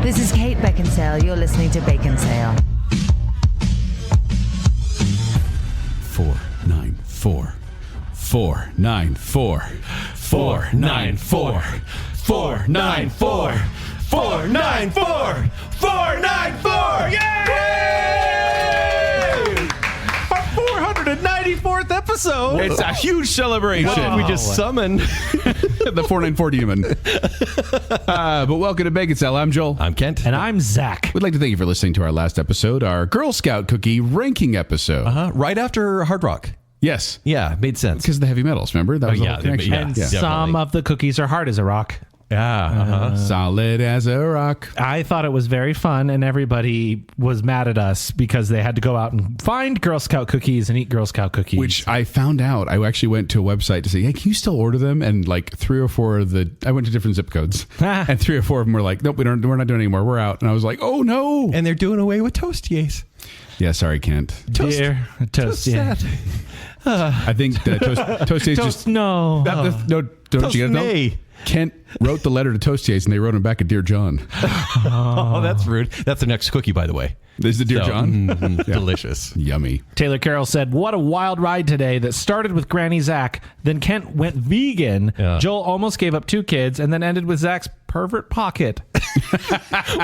This is Kate Baconsale. You're listening to Baconsale. 494 494 494 494 494 494. Yay! Our 494th episode. It's a huge celebration. What did we just summon? The 494 demon. But welcome to Baconsale. I'm Joel. I'm Kent. And I'm Zack. We'd like to thank you for listening to our last episode, our Girl Scout cookie ranking episode. Right after Hard Rock. Yes. Yeah, made sense. Because of the heavy metals, remember? That was the whole connection. And some of the cookies are hard as a rock. Yeah. Solid as a rock. I thought it was very fun, and everybody was mad at us because they had to go out and find Girl Scout cookies and eat Girl Scout cookies. Which I found out. I actually went to a website to say, hey, can you still order them? And like 3 or 4 of the, I went to different zip codes, and 3 or 4 of them were like, nope, we're not doing it anymore. We're out. And I was like, oh no. And they're doing away with Toastiers. Yeah, Sorry, Kent. Dear Toast, yeah. I think Toastiers just... No. No, don't you get it? No. Kent wrote the letter to Toastiers, and they wrote him back a Dear John. Oh, that's rude. That's the next cookie, by the way. This is the Dear John? Yeah. Delicious. Yummy. Taylor Carroll said, what a wild ride today that started with Granny Zack, then Kent went vegan, Joel almost gave up 2 kids, and then ended with Zack's pervert pocket.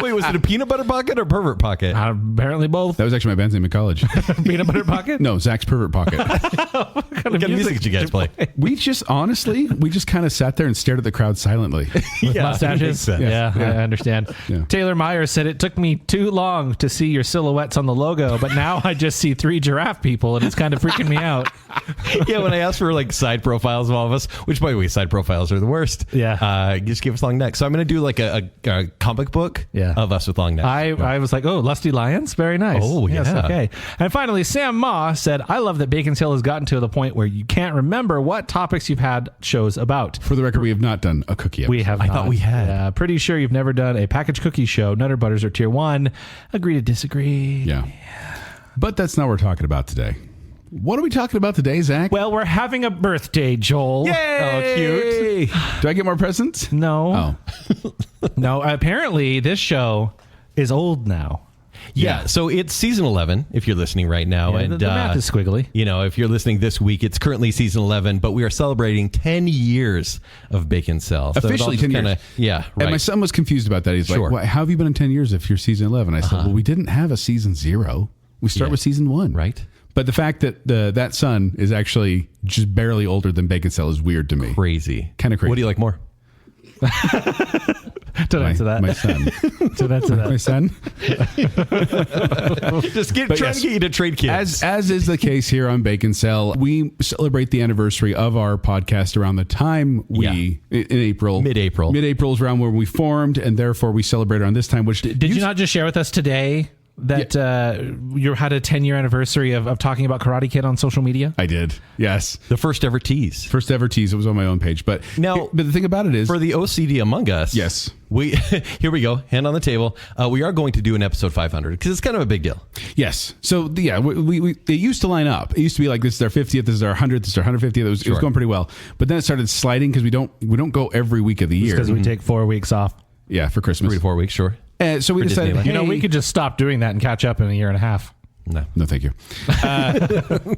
Wait, was it a peanut butter pocket or pervert pocket? Apparently both. That was actually my band's name in college. Peanut butter pocket? No, Zach's Pervert Pocket. What kind of music did you guys play? We just kind of sat there and stared at the crowd silently. With mustaches? Yeah, I understand. Yeah. Taylor Meyer said, it took me too long to see your silhouettes on the logo, but now I just see 3 giraffe people, and it's kind of freaking me out. Yeah, when I asked for like side profiles of all of us, which by the way, side profiles are the worst. Yeah. Just give us long necks. So I'm going to do like a comic book of us with long necks. I was like, oh, Lusty Lions? Very nice. Oh, yeah. Yes, okay. And finally, Sam Ma said, I love that Baconsale has gotten to the point where you can't remember what topics you've had shows about. For the record, we have not done a cookie episode. We have not. I thought we had. Pretty sure you've never done a packaged cookie show. Nutter Butters are tier 1. Agree to disagree. Yeah. But that's not what we're talking about today. What are we talking about today, Zach? Well, we're having a birthday, Joel. Yay! Oh, cute. Do I get more presents? No. Oh. No, apparently this show is old now. Yeah, so it's season 11 if you're listening right now. Yeah, and the math is squiggly. You know, if you're listening this week, it's currently season 11, but we are celebrating 10 years of Baconsale. So Officially 10 years. Yeah, right. And my son was confused about that. He's like, well, how have you been in 10 years if you're season 11? I said, well, we didn't have a season 0. We start with season 1. Right. But the fact that that son is actually just barely older than Baconsale is weird to me. Crazy. Kind of crazy. What do you like more? Don't answer that. My son. Don't answer that. My son. Just trying to get you to trade kids. As is the case here on Baconsale, we celebrate the anniversary of our podcast around the time in April. Mid-April. Mid-April is around when we formed, and therefore we celebrate around this time. Which Did you not just share with us today that you had a 10-year anniversary of talking about Karate Kid on social media? I did. Yes. The first ever tease. First ever tease. It was on my own page. But the thing about it is, for the OCD among us, yes, here we go, hand on the table. We are going to do an episode 500 because it's kind of a big deal. Yes. So yeah, we it used to line up. It used to be like, this is our 50th, this is our 100th, this is our 150th. It was going pretty well. But then it started sliding because we don't go every week of the year because we take 4 weeks off. Yeah, for Christmas. 3 to 4 weeks, sure. So we decided, Disneyland. We could just stop doing that and catch up in a year and a half. No, thank you.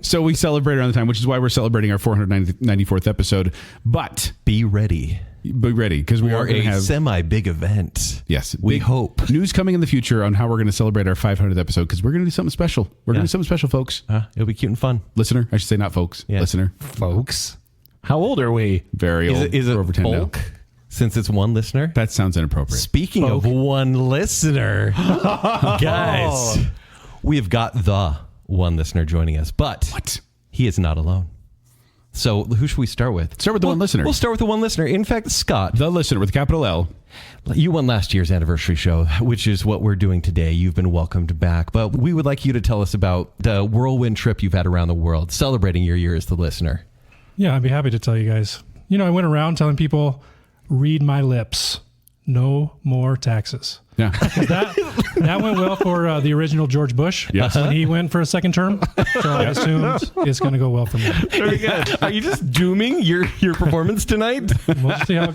So we celebrate around the time, which is why we're celebrating our 494th episode. But be ready. Be ready, because we are going to have semi-big event. Yes, we hope. News coming in the future on how we're going to celebrate our 500th episode, because we're going to do something special. We're going to do something special, folks. It'll be cute and fun. Listener, I should say not folks. Yeah. Listener. Folks. How old are we? Very old. Is it over 10 folk? now. Since it's one listener? That sounds inappropriate. Speaking of one listener, guys, we have got the one listener joining us, but he is not alone. So who should we start with? Start with the one listener. We'll start with the one listener. In fact, Scott. The listener with a capital L. You won last year's anniversary show, which is what we're doing today. You've been welcomed back, but we would like you to tell us about the whirlwind trip you've had around the world, celebrating your year as the listener. Yeah, I'd be happy to tell you guys. I went around telling people, read my lips. no more taxes. Yeah. That went well for the original George Bush when he went for a second term. So I assumed it's going to go well for me. Very good. Are you just dooming your performance tonight? We'll see how it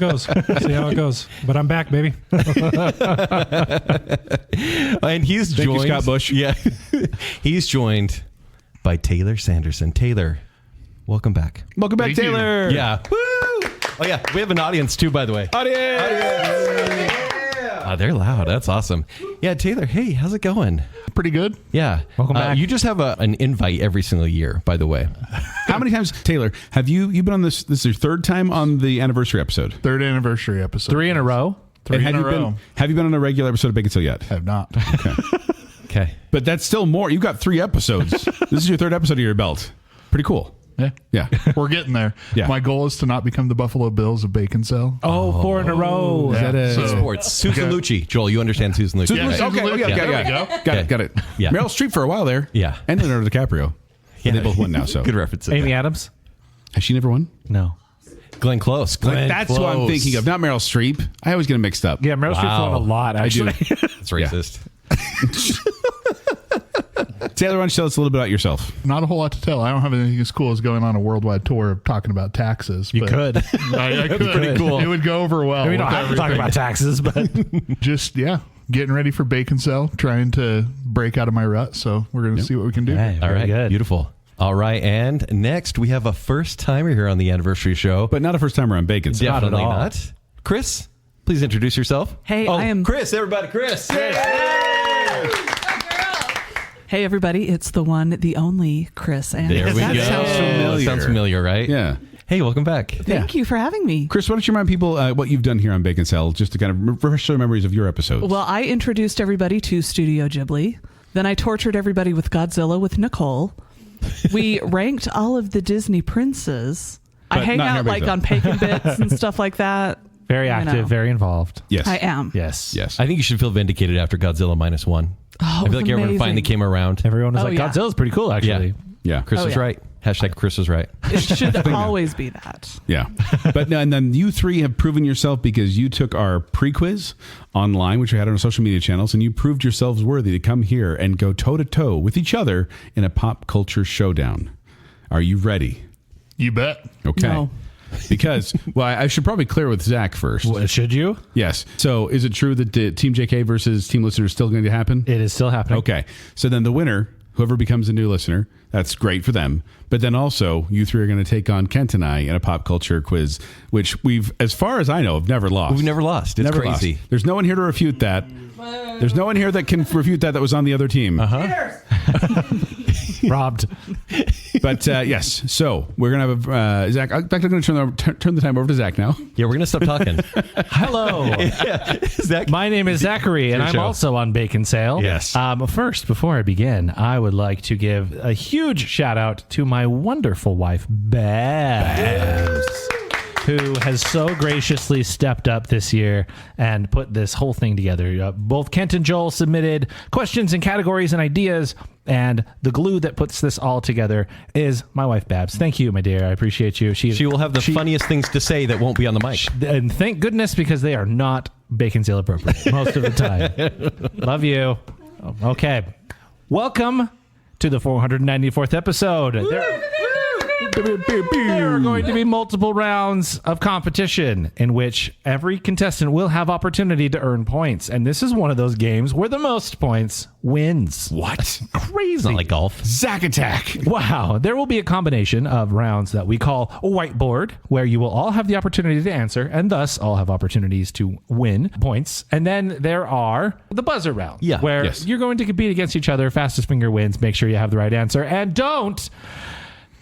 goes. But I'm back, baby. And he's Thank joined. you, Scott Bush. Yeah. He's joined by Taylor Sanderson. Taylor, welcome back. Welcome back, Thank you. Taylor. Yeah. Woo! Oh, yeah. We have an audience, too, by the way. Audience. Oh, they're loud. That's awesome. Yeah, Taylor, hey, how's it going? Pretty good. Yeah. Welcome back. You just have an invite every single year, by the way. How many times, Taylor, have you been on this? This is your third time on the anniversary episode. Third anniversary episode. 3 in a row. Three And in a row. have you been on a regular episode of Baconsale yet? Have not. Okay. But that's still more. You've got 3 episodes. This is your 3rd episode of your belt. Pretty cool. Yeah. We're getting there. Yeah. My goal is to not become the Buffalo Bills of Baconsale. Oh, 4 in a row. Yeah. Is that a So- Sports. Susan Lucci. Joel, you understand Susan Lucci. Yeah, right? Susan Okay, Lucci. okay, There we got go. it. Got it. Yeah. Meryl Streep for a while there. Yeah. And Leonardo DiCaprio. Yeah. They both won now. So Good reference. Amy Adams? has she never won? No. Glenn Close. Glenn That's who I'm Close. thinking of. Not Meryl Streep. I always get them mixed up. Yeah, Meryl Streep's Wow. won a lot, actually. That's racist. Taylor, why don't you tell us a little bit about yourself? Not a whole lot to tell. I don't have anything as cool as going on a worldwide tour of talking about taxes. You but could. I could. pretty cool. It would go over well. We don't with have to talk everything. about taxes, but Just, getting ready for Baconsale, trying to break out of my rut. So we're going to see what we can do. Hey, All very right. good. Beautiful. All right. And next, we have a first timer here on the anniversary show. But not a first timer on Baconsale. Definitely all. not. Chris, please introduce yourself. Hey, Oh, I am. Chris, everybody. Chris. Hey, everybody! It's the one, the only Kris. And There we That go. sounds familiar. Sounds familiar, right? Yeah. Hey, welcome back. Thank you for having me. Chris, why don't you remind people what you've done here on Baconsale, just to kind of refresh their memories of your episodes. Well, I introduced everybody to Studio Ghibli. Then I tortured everybody with Godzilla with Nicole. We ranked all of the Disney princes. I But hang not out here, like Baconsale. on Bacon Bits and stuff like that. very You active, know. very involved. Yes. I am. Yes. Yes. I think you should feel vindicated after Godzilla -1. Oh, I it feel was like everyone amazing. finally came around. Everyone was Oh, like, yeah. Godzilla's pretty cool, actually. Yeah. Chris Oh, was yeah. right. Hashtag Chris was right. It should always be that. Yeah. But no, and then you 3 have proven yourself because you took our pre-quiz online, which we had on our social media channels, and you proved yourselves worthy to come here and go toe-to-toe with each other in a pop culture showdown. Are you ready? You bet. Okay. No. Because, well, I should probably clear with Zach first. Well, should you? Yes. So is it true that Team JK versus Team Listener is still going to happen? It is still happening. Okay. So then the winner, whoever becomes a new listener, that's great for them. But then also, you 3 are going to take on Kent and I in a pop culture quiz, which we've, as far as I know, have never lost. We've never lost. It's Never crazy. lost. There's no one here to refute that. There's no one here that can refute that was on the other team. Robbed. But yes, so we're going to have Zach. I'm going to turn the time over to Zach now. Yeah, we're going to stop talking. Hello. Zach, My name is Zachary, and Your I'm show. also on Baconsale. Yes. First, before I begin, I would like to give a huge shout out to my wonderful wife, Babs, who has so graciously stepped up this year and put this whole thing together. Both Kent and Joel submitted questions and categories and ideas, and the glue that puts this all together is my wife, Babs. Thank you, my dear. I appreciate you. she will have the funniest things to say that won't be on the mic. And thank goodness, because they are not Baconsale appropriate most of the time. Love you. Okay. Welcome to the 494th episode. There are going to be multiple rounds of competition in which every contestant will have opportunity to earn points. And this is one of those games where the most points wins. What? Crazy. It's not like golf. Zach attack. Wow. There will be a combination of rounds that we call a whiteboard, where you will all have the opportunity to answer and thus all have opportunities to win points. And then there are the buzzer round, Yeah. where Yes. you're going to compete against each other. Fastest finger wins. Make sure you have the right answer. And don't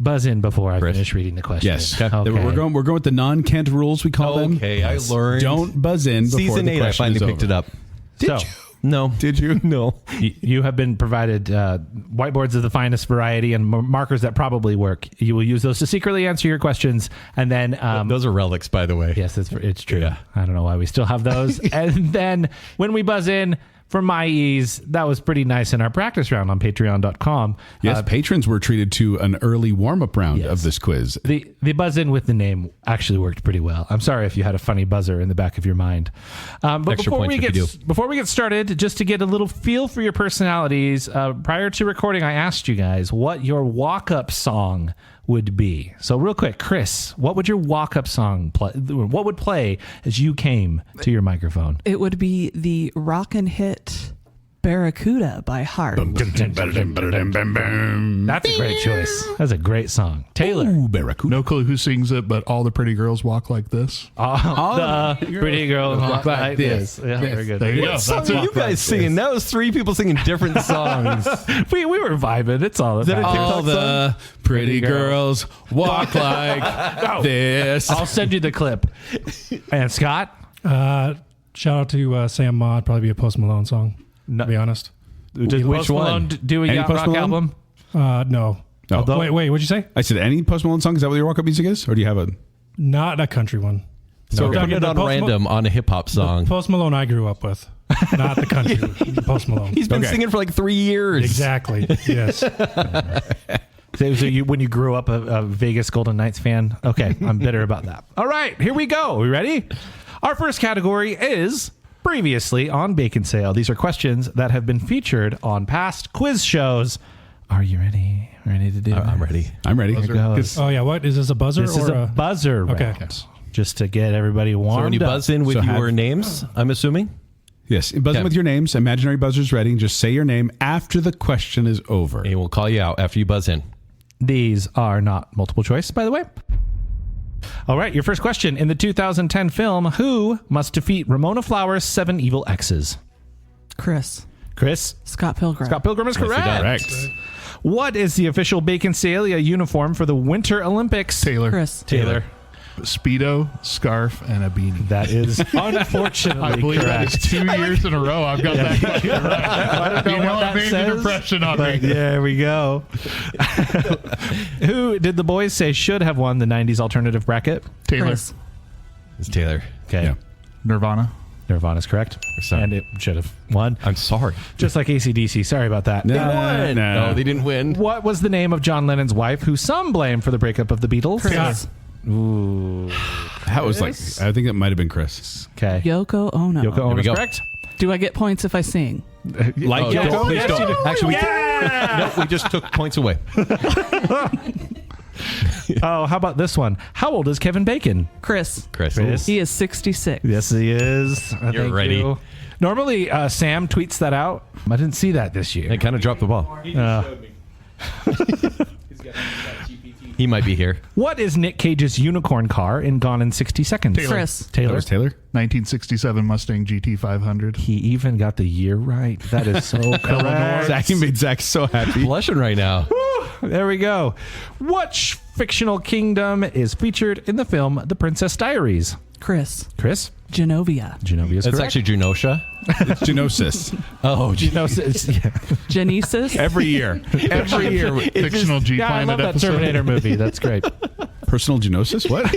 buzz in before I finish reading the question. Yes. Okay. We're going with the non-Kent rules, we call them. Okay, I learned. Don't buzz in before Season the 8, I question finally is picked over. it up. So, No. Did you? No. you have been provided whiteboards of the finest variety and markers that probably work. You will use those to secretly answer your questions. And then... Those are relics, by the way. yes, it's true. Yeah. I don't know why we still have those. And then when we buzz in, for my ease, that was pretty nice in our practice round on patreon.com. Yes, patrons were treated to an early warm-up round of this quiz. The buzz in with the name actually worked pretty well. I'm sorry if you had a funny buzzer in the back of your mind. But Extra before points if you do. before we get started, just to get a little feel for your personalities, prior to recording, I asked you guys what your walk-up song would be. So real quick, Kris, what would your walk-up song play? What would play as you came to your microphone? It would be the rockin' hit Barracuda by Heart. That's a great choice. That's a great song. Taylor. Ooh, Barracuda. No clue who sings it, but all the pretty girls walk like this. The pretty girl walk like this. Yeah, very good. There you go. What song That's are it. you guys singing? That was 3 people singing different songs. We were vibing. It's all that a about. TikTok All the pretty girls walk like this. I'll send you the clip. And Scott? Shout out to Sam Ma. It'd probably be a Post Malone song, to be honest. Did Which Post one? Malone do a Any yacht Post rock Malone? album? No. No. Wait, what'd you say? I said, any Post Malone song? Is that what your walk-up music is? Or do you have a... Not a country one. So we're Okay. putting it on random on a hip hop song. Post Malone I grew up with, not the country. Post Malone. He's been Okay. singing for like 3 years. Exactly. Yes. So when you grew up a Vegas Golden Knights fan? Okay, I'm bitter about that. All right, here we go. Are we ready? Our first category is previously on Baconsale. These are questions that have been featured on past quiz shows. Are you ready? Ready to do it? I'm ready. I'm ready. Here goes. Oh yeah. What is this? A buzzer This or is a buzzer round. Okay. Just to get everybody warmed So when you up. buzz in with So your have- names, I'm assuming? Yes, buzz in Okay. with your names. Imaginary buzzers ready. And just say your name after the question is over. And we'll call you out after you buzz in. These are not multiple choice, by the way. All right, your first question. In the 2010 film, who must defeat Ramona Flowers' 7 evil exes? Kris. Kris? Scott Pilgrim. Scott Pilgrim is Nicely correct. done. Correct. What is the official Baconsalia uniform for the Winter Olympics? Taylor. Kris. Taylor. Speedo, scarf, and a beanie. That is unfortunately I believe correct. that is 2 years in a row. I've got that question right. I don't know You know, what it that made an says, impression on but me. there we go. Who did the boys say should have won the 90s alternative bracket? Taylor. Kris. It's Taylor. Okay. Yeah. Nirvana. Nirvana's correct. Sorry. And it should have won. I'm sorry. Just like AC/DC. Sorry about that. No, they didn't win. What was the name of John Lennon's wife, who some blame for the breakup of the Beatles? Kris. Ooh. That was like, Chris? I think it might have been Chris. Okay. Yoko Ono. Yoko Ono we is go. correct. Do I get points if I sing? Like Oh, Yoko? don't, please Yes, you don't. do. Actually, Yeah! no, we just took points away. Oh, how about this one? How old is Kevin Bacon? Chris. Chris. Chris. He is 66. Yes, he is. You're Thank ready. you. Normally, Sam tweets that out. I didn't see that this year. They kind of dropped the ball. He might be here. What is Nick Cage's unicorn car in Gone in 60 Seconds? Taylor. Chris. That Taylor. was Taylor? 1967 Mustang GT 500. He even got the year right. That is so correct. Zach, you made Zach so happy. Blushing right now. There we go. Which fictional kingdom is featured in the film The Princess Diaries? Chris. Chris? Genovia. Genovia is That's correct. actually Genosha. It's Genosis. Oh, Genesis. Every year. Every year. Fictional G Yeah, I Planet love that episode. Terminator movie. That's great. Personal Genosis? What?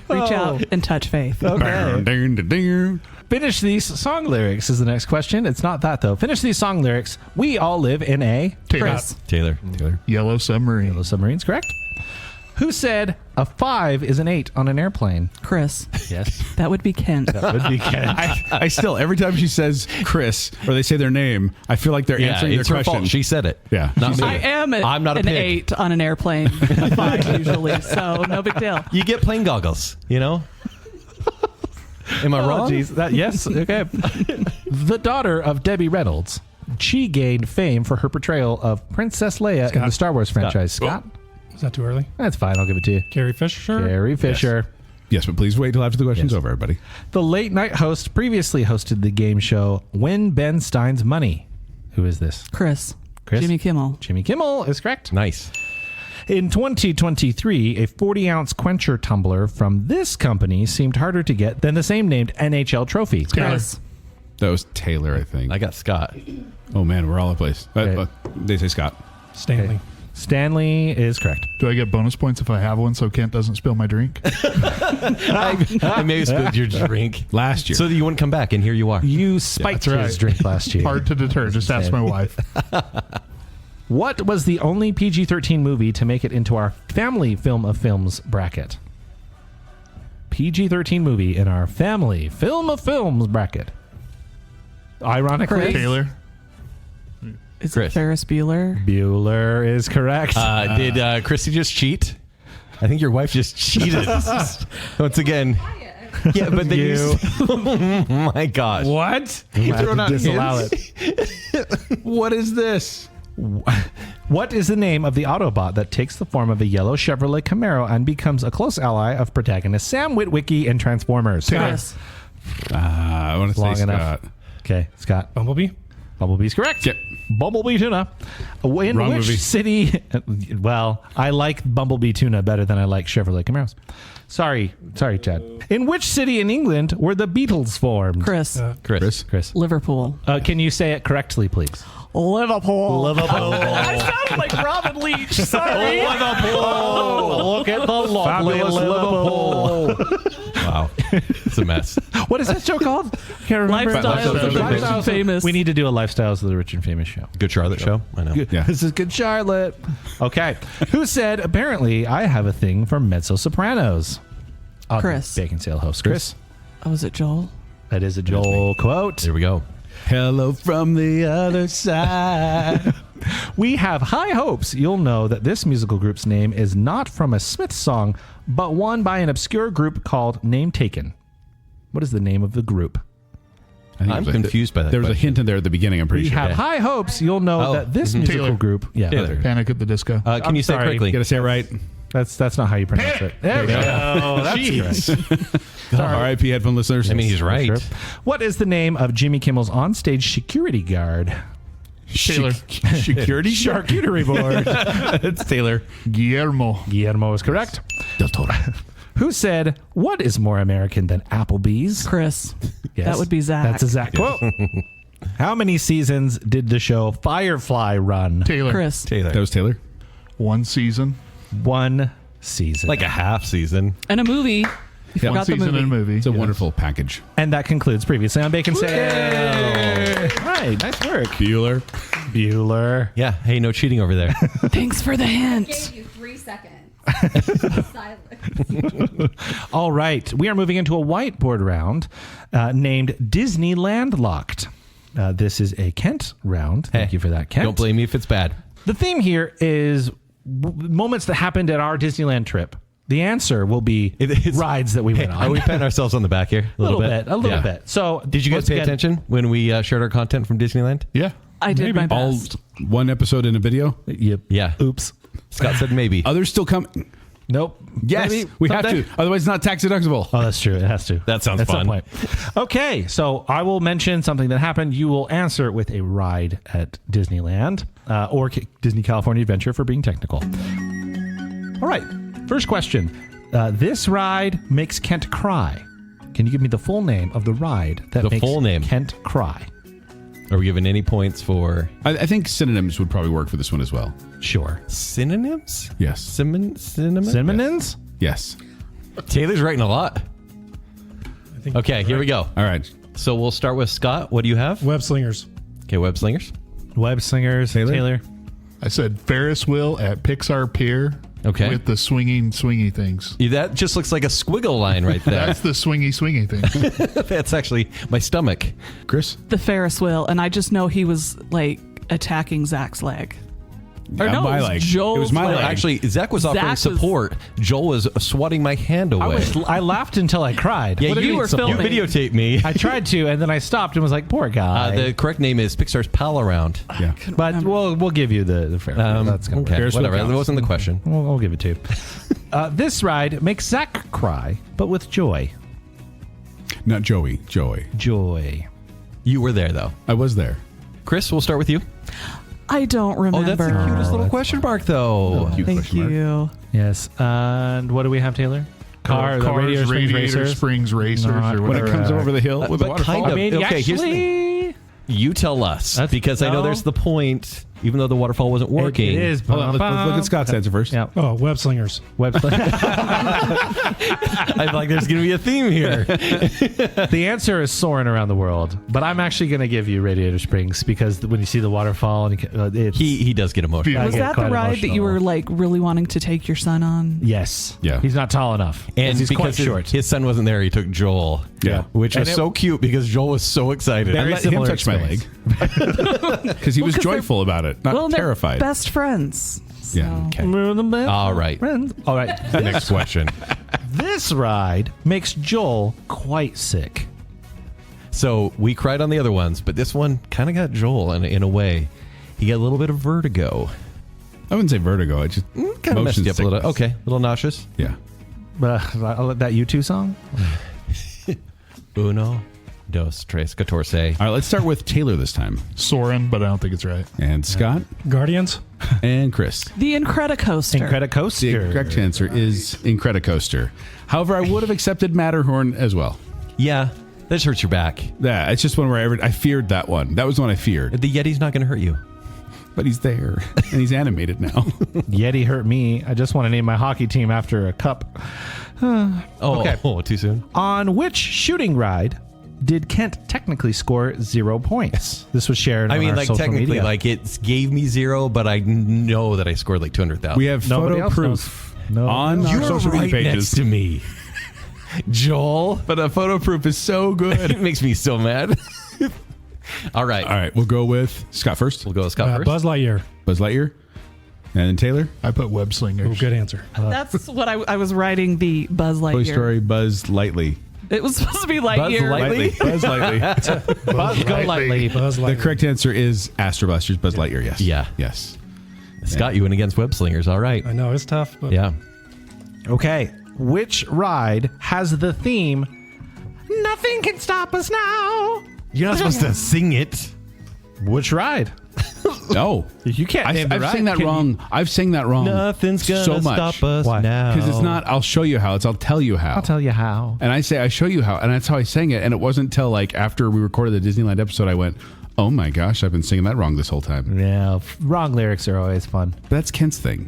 Reach out and touch faith. Okay. Finish these song lyrics is the next question. It's not that, though. Finish these song lyrics. We all live in a... Taylor. Chris. Taylor. Yellow Submarine. Those submarines, correct? Who said a 5 is an 8 on an airplane? Chris. Yes. That would be Kent. That would be Ken. I still, every time she says Chris or they say their name, I feel like they're Yeah, answering their it's her question. fault. She said it. Yeah. Not She me. said I am I'm not a an pig. 8 on an airplane. A 5 usually, so no big deal. You get plane goggles, you know? Am I wrong? Geez, yes. Okay. The daughter of Debbie Reynolds. She gained fame for her portrayal of Princess Leia in the Star Wars franchise. Scott? Is that too early? That's fine. I'll give it to you. Carrie Fisher. Carrie Fisher. Yes, but please wait till after the question's over, everybody. The late night host previously hosted the game show Win Ben Stein's Money. Who is this? Chris. Chris? Jimmy Kimmel. Jimmy Kimmel is correct. Nice. In 2023, a 40-ounce quencher tumbler from this company seemed harder to get than the same named NHL trophy. Chris. That was Taylor, I think. I got Scott. Oh, man, we're all over the place. Okay. They say Scott. Stanley. Stanley is correct. Do I get bonus points if I have one so Kent doesn't spill my drink? I may have spilled your drink Last year. so that you wouldn't come back, and here you are. You spiked that's right. his drink last year. Hard to deter. Just ask my wife. What was the only PG-13 movie to make it into our family film of films bracket? PG-13 movie in our family film of films bracket. Ironically, Kris. Taylor. Is Kris. it Ferris Bueller? Bueller is correct. Did Chrissy just cheat? I think your wife just cheated. Once again. Yeah, but then you. Oh my gosh. what? You have throwing to out disallow hints? it. What is this? What is the name of the Autobot that takes the form of a yellow Chevrolet Camaro and becomes a close ally of protagonist Sam Witwicky in Transformers? Kris. I want to Long say enough. Scott. Okay, Scott. Bumblebee. Bumblebee's correct. Yep. Bumblebee tuna. In Wrong which movie. city? Well, I like Bumblebee tuna better than I like Chevrolet Camaros. Sorry, Chad. In which city in England were the Beatles formed? Chris. Chris. Liverpool. Can you say it correctly, please? Liverpool. Liverpool. I sounded like Robin Leach. Sorry. Liverpool. Look at the lovely Liverpool. Wow. It's a mess. What is that show called? Can't remember. Lifestyles of the Rich and Famous. We need to do a Lifestyles of the Rich and Famous show. Good Charlotte show. I know. Yeah. This is Good Charlotte. Okay. Who said, apparently, I have a thing for mezzo-sopranos? Kris. Baconsale host. Chris. Oh, was it Joel? That is a Joel quote. Here we go. Hello from the other side. We have high hopes you'll know that this musical group's name is not from a Smiths song, but one by an obscure group called Name Taken. What is the name of the group? I think I'm it was a- confused by that There was a question. hint in there at the beginning, I'm pretty We sure. have high hopes you'll know Oh. that this musical Taylor. group... Yeah, Taylor. Panic at the Disco. Can you say sorry. it correctly? You got to say it right. that's not how you pronounce it. There we go. That's correct. R.I.P. headphone listeners. I mean, he's right. Sure. What is the name of Jimmy Kimmel's onstage security guard? Taylor. Security Charcuterie board. It's Taylor. Guillermo. Guillermo is correct. Del Toro. Who said, what is more American than Applebee's? Chris. Yes. That would be Zack. That's a Zack quote. How many seasons did the show Firefly run? Taylor. Chris. Taylor. That was Taylor. One season. 1 season. Like a half season. And a movie. You One forgot the season movie. and a movie. It's a Yes. wonderful package. And that concludes Previously on Bacon Sale. Right, nice work. Bueller. Bueller. Yeah. Hey, no cheating over there. Thanks for the hint. Gave you 3 seconds. Silence. All right, we are moving into a whiteboard round named Disneyland Locked. This is a Kent round. Thank Hey, you for that, Kent. Don't blame me if it's bad. The theme here is moments that happened at our Disneyland trip. The answer will be It's- rides that we Hey, went on. are we patting ourselves on the back here? a little bit. Yeah. So, Did you guys once pay again- attention when we shared our content from Disneyland? Yeah. I did my All best. one episode in a video. Yep. Yeah. Oops. Scott said maybe. Others still coming. Nope. Yes, Maybe we have someday. to. Otherwise, it's not tax deductible. Oh, that's true. It has to. That sounds At some fun. point. Okay, so I will mention something that happened. You will answer with a ride at Disneyland or Disney California Adventure for being technical. All right, first question. This ride makes Kent cry. Can you give me the full name of the ride that The makes full name. Kent cry? Are we giving any points for I think synonyms would probably work for this one as well. Sure. synonyms? Yes. Cinnamons? Synonyms? Yes. Taylor's writing a lot. Okay, here we go. All right. So we'll start with Scott. What do you have? Web slingers. Okay, web slingers. Web slingers. Taylor? I said Ferris wheel at Pixar Pier. Okay. With the swingy things. Yeah, that just looks like a squiggle line right there. That's the swingy thing. That's actually my stomach. Chris? The Ferris wheel, and I just know he was like attacking Zach's leg. Or no, my it was leg. Joel's It was my leg. leg. Actually, Zach was offering Zach was- support. Joel was swatting my hand away. I laughed until I cried. Yeah, What you you were you filming. videotaped me. I tried to, and then I stopped and was like, poor guy. The correct name is Pixar's Pal Around. Yeah. But we'll give you the fair. That's gonna Okay, Ferris wheel whatever. That counts. wasn't the question. We'll give it to you. This ride makes Zack cry, but with joy. Not Joey. Joey. Joy. You were there, though. I was there. Chris, we'll start with you. I don't remember. Oh, that's the cutest little question mark, though. Cute Thank question mark. you. Yes. And what do we have, Taylor? Cars, Radiator Springs Racers, Not or When whatever. it comes over the hill with the But waterfall. kind of. I mean, Okay, here's the thing. actually, You tell us, That's- because I know no. there's the point. even though the waterfall wasn't working. It is. Hold on, let's look at Scott's answer first. Yeah. Oh, web slingers. I feel like there's going to be a theme here. The answer is soaring around the world, but I'm actually going to give you Radiator Springs because when you see the waterfall, and He does get emotional. Was that the ride that you were like really wanting to take your son on? Yes. Yeah. He's not tall enough. And he's because quite short. his son wasn't there, he took Joel. Yeah. Which was And so cute because Joel was so excited. I Very let him similar touch my leg because he was 'cause they're- joyful about it, not Well, they're terrified. best friends. So. Yeah. Okay. All right. All right. Next question. This ride makes Joel quite sick. So we cried on the other ones, but this one kind of got Joel in a way. He got a little bit of vertigo. I wouldn't say vertigo. I just Kind of messed motion you up a little. sickness. Okay, a little nauseous. Yeah. That U2 song? Uno, dos, tres, catorce. All right, let's start with Taylor this time, Soren, but I don't think it's right. and Scott, Guardians. and Chris. The Incredicoaster. The Incredicoaster. correct answer is Incredicoaster. However, I would have accepted Matterhorn as well. Yeah, that just hurts your back. Yeah, it's just one where I feared that one. That was the one I feared. The Yeti's not going to hurt you. But he's there, and he's animated now. Yeti hurt me. I just want to name my hockey team after a cup. Okay. Oh, too soon. On which shooting ride did Kent technically score 0 points? This was shared on our social technically, media. like it gave me 0, but I know that I scored like 200,000. We have Nobody photo else proof knows. No. on our You're social right media next pages. to me, Joel. But the photo proof is so good. It makes me so mad. All right. All right, we'll go with Scott first. We'll go with Scott first. Buzz Lightyear. Buzz Lightyear. And then Taylor. I put web Oh, slingers. good answer. That's what I was writing the Buzz Lightyear. Toy Story, Buzz Lightly. It was supposed to be Lightyear. Lightly. Buzz Lightly. Buzz Go Lightly. Buzz The Lightyear. correct answer is Astro Blasters, Buzz Lightyear, yes. Yeah. Yes. Scott, you went against web slingers. All right. I know it's tough, but Yeah. Okay. Which ride has the theme Nothing Can Stop Us Now? You're not supposed to sing it. Which ride? No. You can't name the I've ride. sang that Can wrong. I've sang that wrong. Nothing's gonna so much. stop us Why? now. Because it's not, I'll show you how. It's, I'll tell you how. I'll tell you how. And I say, I show you how. And that's how I sang it. And it wasn't until like after we recorded the Disneyland episode, I went, oh my gosh, I've been singing that wrong this whole time. Yeah, wrong lyrics are always fun. But that's Kent's thing.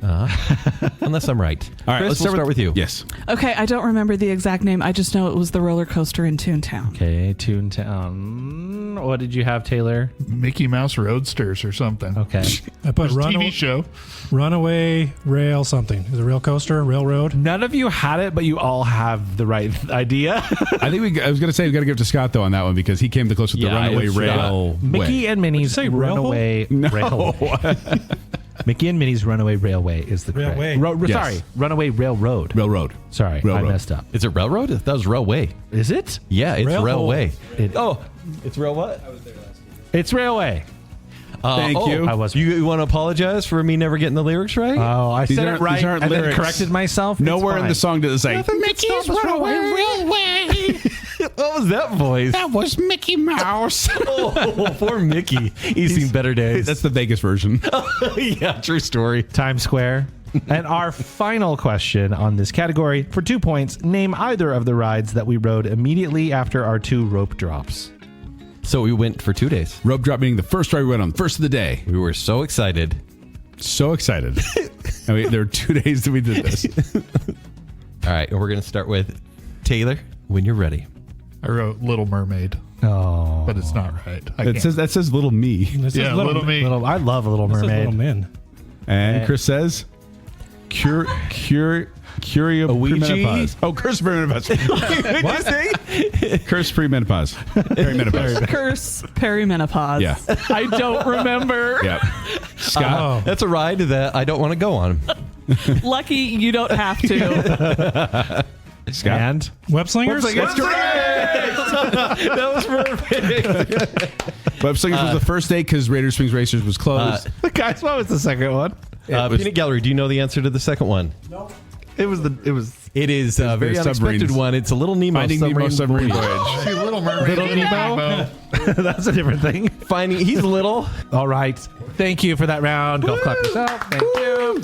Unless I'm right. All right, Chris, let's we'll start with you. Yes. Okay, I don't remember the exact name. I just know it was the roller coaster in Toontown. Okay, Toontown. What did you have, Taylor? Mickey Mouse Roadsters or something. Okay. I put TV show. Runaway Rail something. Is it rail coaster? Railroad? None of you had it, but you all have the right idea. I think I was going to say we got to give it to Scott though on that one because he came the closest with the Yeah, Runaway it's Rail. Mickey and Minnie's What'd you say, Runaway Railway. Mickey and Minnie's Runaway Railway is the correct. Railway. Yes. Sorry, Runaway Railroad. Railroad. Sorry, I Railroad. messed up. Is it railroad? That was railway. Is it? Yeah, it's Railroad. railway. It- It's rail what? It's Railway. Thank you. I was. You want to apologize for me never getting the lyrics right? Oh, I These said it aren't- right these aren't and then lyrics. corrected myself. It's Nowhere in fine. the song does it say Mickey's Runaway Railway. What was that voice? That was Mickey Mouse. Oh, poor Mickey. He's seen better days. That's the Vegas version. Yeah, true story. Times Square. And our final question on this category for 2 points: name either of the rides that we rode immediately after our 2 rope drops. So we went for 2 days. Rope drop being the first ride we went on, first of the day. We were so excited. So excited. I mean, there were 2 days that we did this. All right, and we're going to start with Taylor when you're ready. I wrote Little Mermaid, Oh, but it's not right. That says little me. This Yeah, is Little Me. I love Little This is Mermaid. Little Men. And Chris says, Curia premenopause. Oh, curse premenopause. What did you say? Curse premenopause. Perimenopause. Curse perimenopause. Yeah. I don't remember. Yeah. Scott. That's a ride that I don't want to go on. Lucky you don't have to. Scott. And Web slingers? That's correct. That was perfect. Web Slingers was the first day because Raider Springs Racers was closed. guys, what was the second one? Peanut Gallery, do you know the answer to the second one? It was It is a very the unexpected submarines. one. It's a Little Nemo Finding Nemo submarine voyage. See, Little Mermaid. Little Nemo. That's a different thing. Finding he's little. All right. Thank you for that round. Golf clap yourself. Thank you.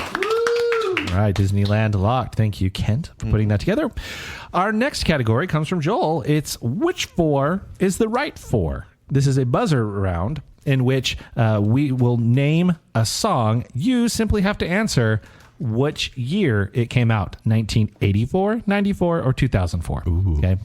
All right, Disneyland locked. Thank you, Kent, for putting that together. Our next category comes from Joel. It's which 4 is the right 4? This is a buzzer round. in which we will name a song. You simply have to answer which year it came out, 1984, 94, or 2004. Okay,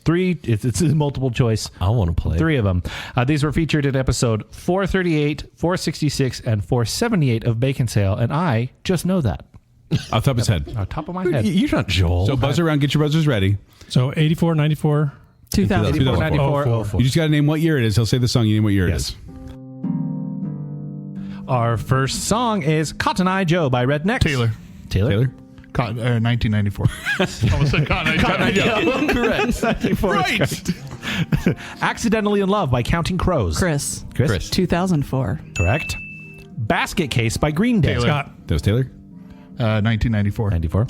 it's a multiple choice. I want to play. 3 of them. These were featured in episode 438, 466, and 478 of Baconsale, and I just know that. Off the top of his head. On top of my head. You're not Joel. So buzz around, get your buzzers ready. So 84, 94. 2000. 84, 94, 04. You just got to name what year it is. He'll say the song, you name what year it is. Our first song is Cotton Eye Joe by Rednecks. Taylor. Taylor? 1994. Almost said Cotton Eye Joe. Correct. 94 right. Accidentally in Love by Counting Crows. Chris. Chris. 2004. Correct. Basket Case by Green Day. Taylor. Scott. That was Taylor? 1994. 94.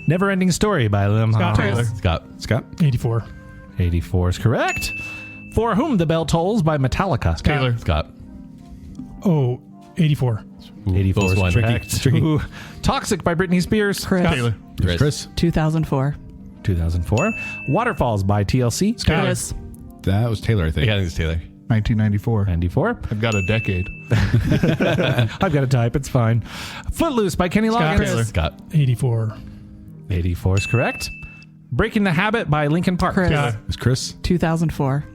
Never Ending Story by Lim Scott. Taylor. Scott? 84. 84 is correct. For Whom the Bell Tolls by Metallica. Taylor. Scott. Oh, 84. 84 is Close one. correct. Ooh. Toxic by Britney Spears. Chris. Taylor. Chris? 2004. 2004. Waterfalls by TLC. Scott. Chris. That was Taylor, I think. I think it's Taylor. 1994. 94. I've got a decade. I've got to type. It's fine. Footloose by Kenny Scott. Loggins. Taylor. Scott. 84. 84 is correct. Breaking the Habit by Linkin Park. Chris. Scott. It was Chris? 2004.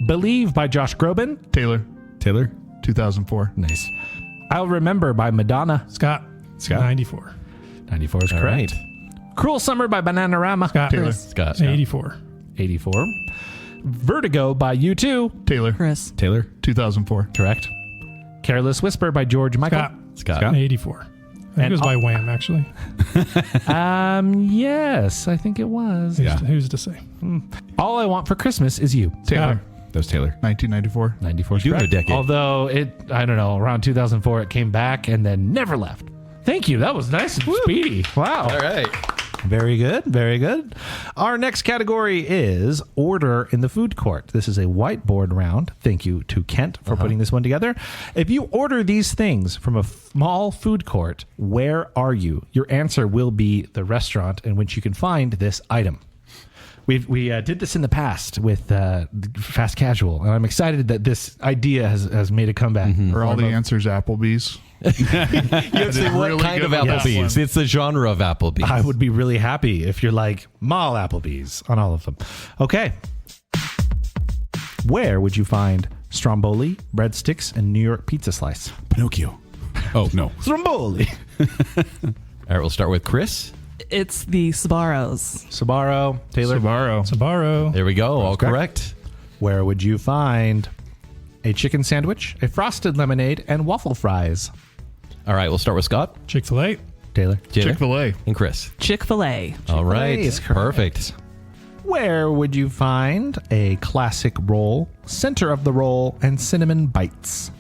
Believe by Josh Groban. Taylor. Taylor? 2004. Nice. I'll Remember by Madonna. Scott. 94. 94 is All correct. right. Cruel Summer by Bananarama. Scott. Taylor. Chris. Scott. 84. 84. Vertigo by U2. Taylor. Chris. Taylor? 2004. Correct. Careless Whisper by George Michael. Scott. Scott. 84. I think And it was by Wham, actually. Yes, I think it was. Who's to say? All I Want for Christmas Is You. Taylor. That was Taylor. 1994. 94 is You do have correct. a decade. Although I don't know, around 2004 it came back and then never left. Thank you. That was nice and speedy. Wow. All right. Very good. Very good. Our next category is Order in the Food Court. This is a whiteboard round. Thank you to Kent for putting this one together. If you order these things from a small food court, where are you? Your answer will be the restaurant in which you can find this item. We did this in the past with Fast Casual, and I'm excited that this idea has made a comeback. Are all the answers Applebee's? You have to say what really kind good of with that Applebee's. one. It's the genre of Applebee's. I would be really happy if you're like mall Applebee's on all of them. Okay. Where would you find Stromboli, breadsticks, and New York pizza slice? Pinocchio. Oh, no. Stromboli. All right, we'll start with Chris. It's the Sbarros. Sabaro, Taylor. Sabaro. There we go. All correct. Where would you find a chicken sandwich, a frosted lemonade, and waffle fries? All right, we'll start with Scott, Chick-fil-A. Taylor. Taylor, Chick-fil-A. and Chris. Chick-fil-A. All right. is correct. Perfect. Where would you find a classic roll, center of the roll, and cinnamon bites?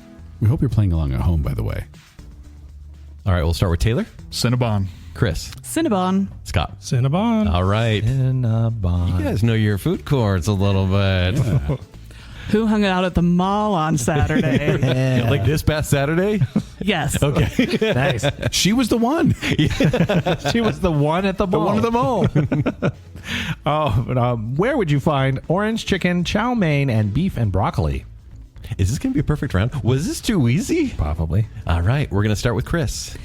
We hope you're playing along at home, by the way. All right, we'll start with Taylor, Cinnabon. Chris, Cinnabon. Scott. Cinnabon. All right. Cinnabon. You guys know your food courts a little bit. Who hung out at the mall on Saturday? Like this past Saturday? Yes. Okay. Nice. She was the one. She was the one at the mall. One of them all. Oh, but, where would you find orange chicken, chow mein, and beef and broccoli? Is this going to be a perfect round? Was this too easy? Probably. All right, we're going to start with Chris.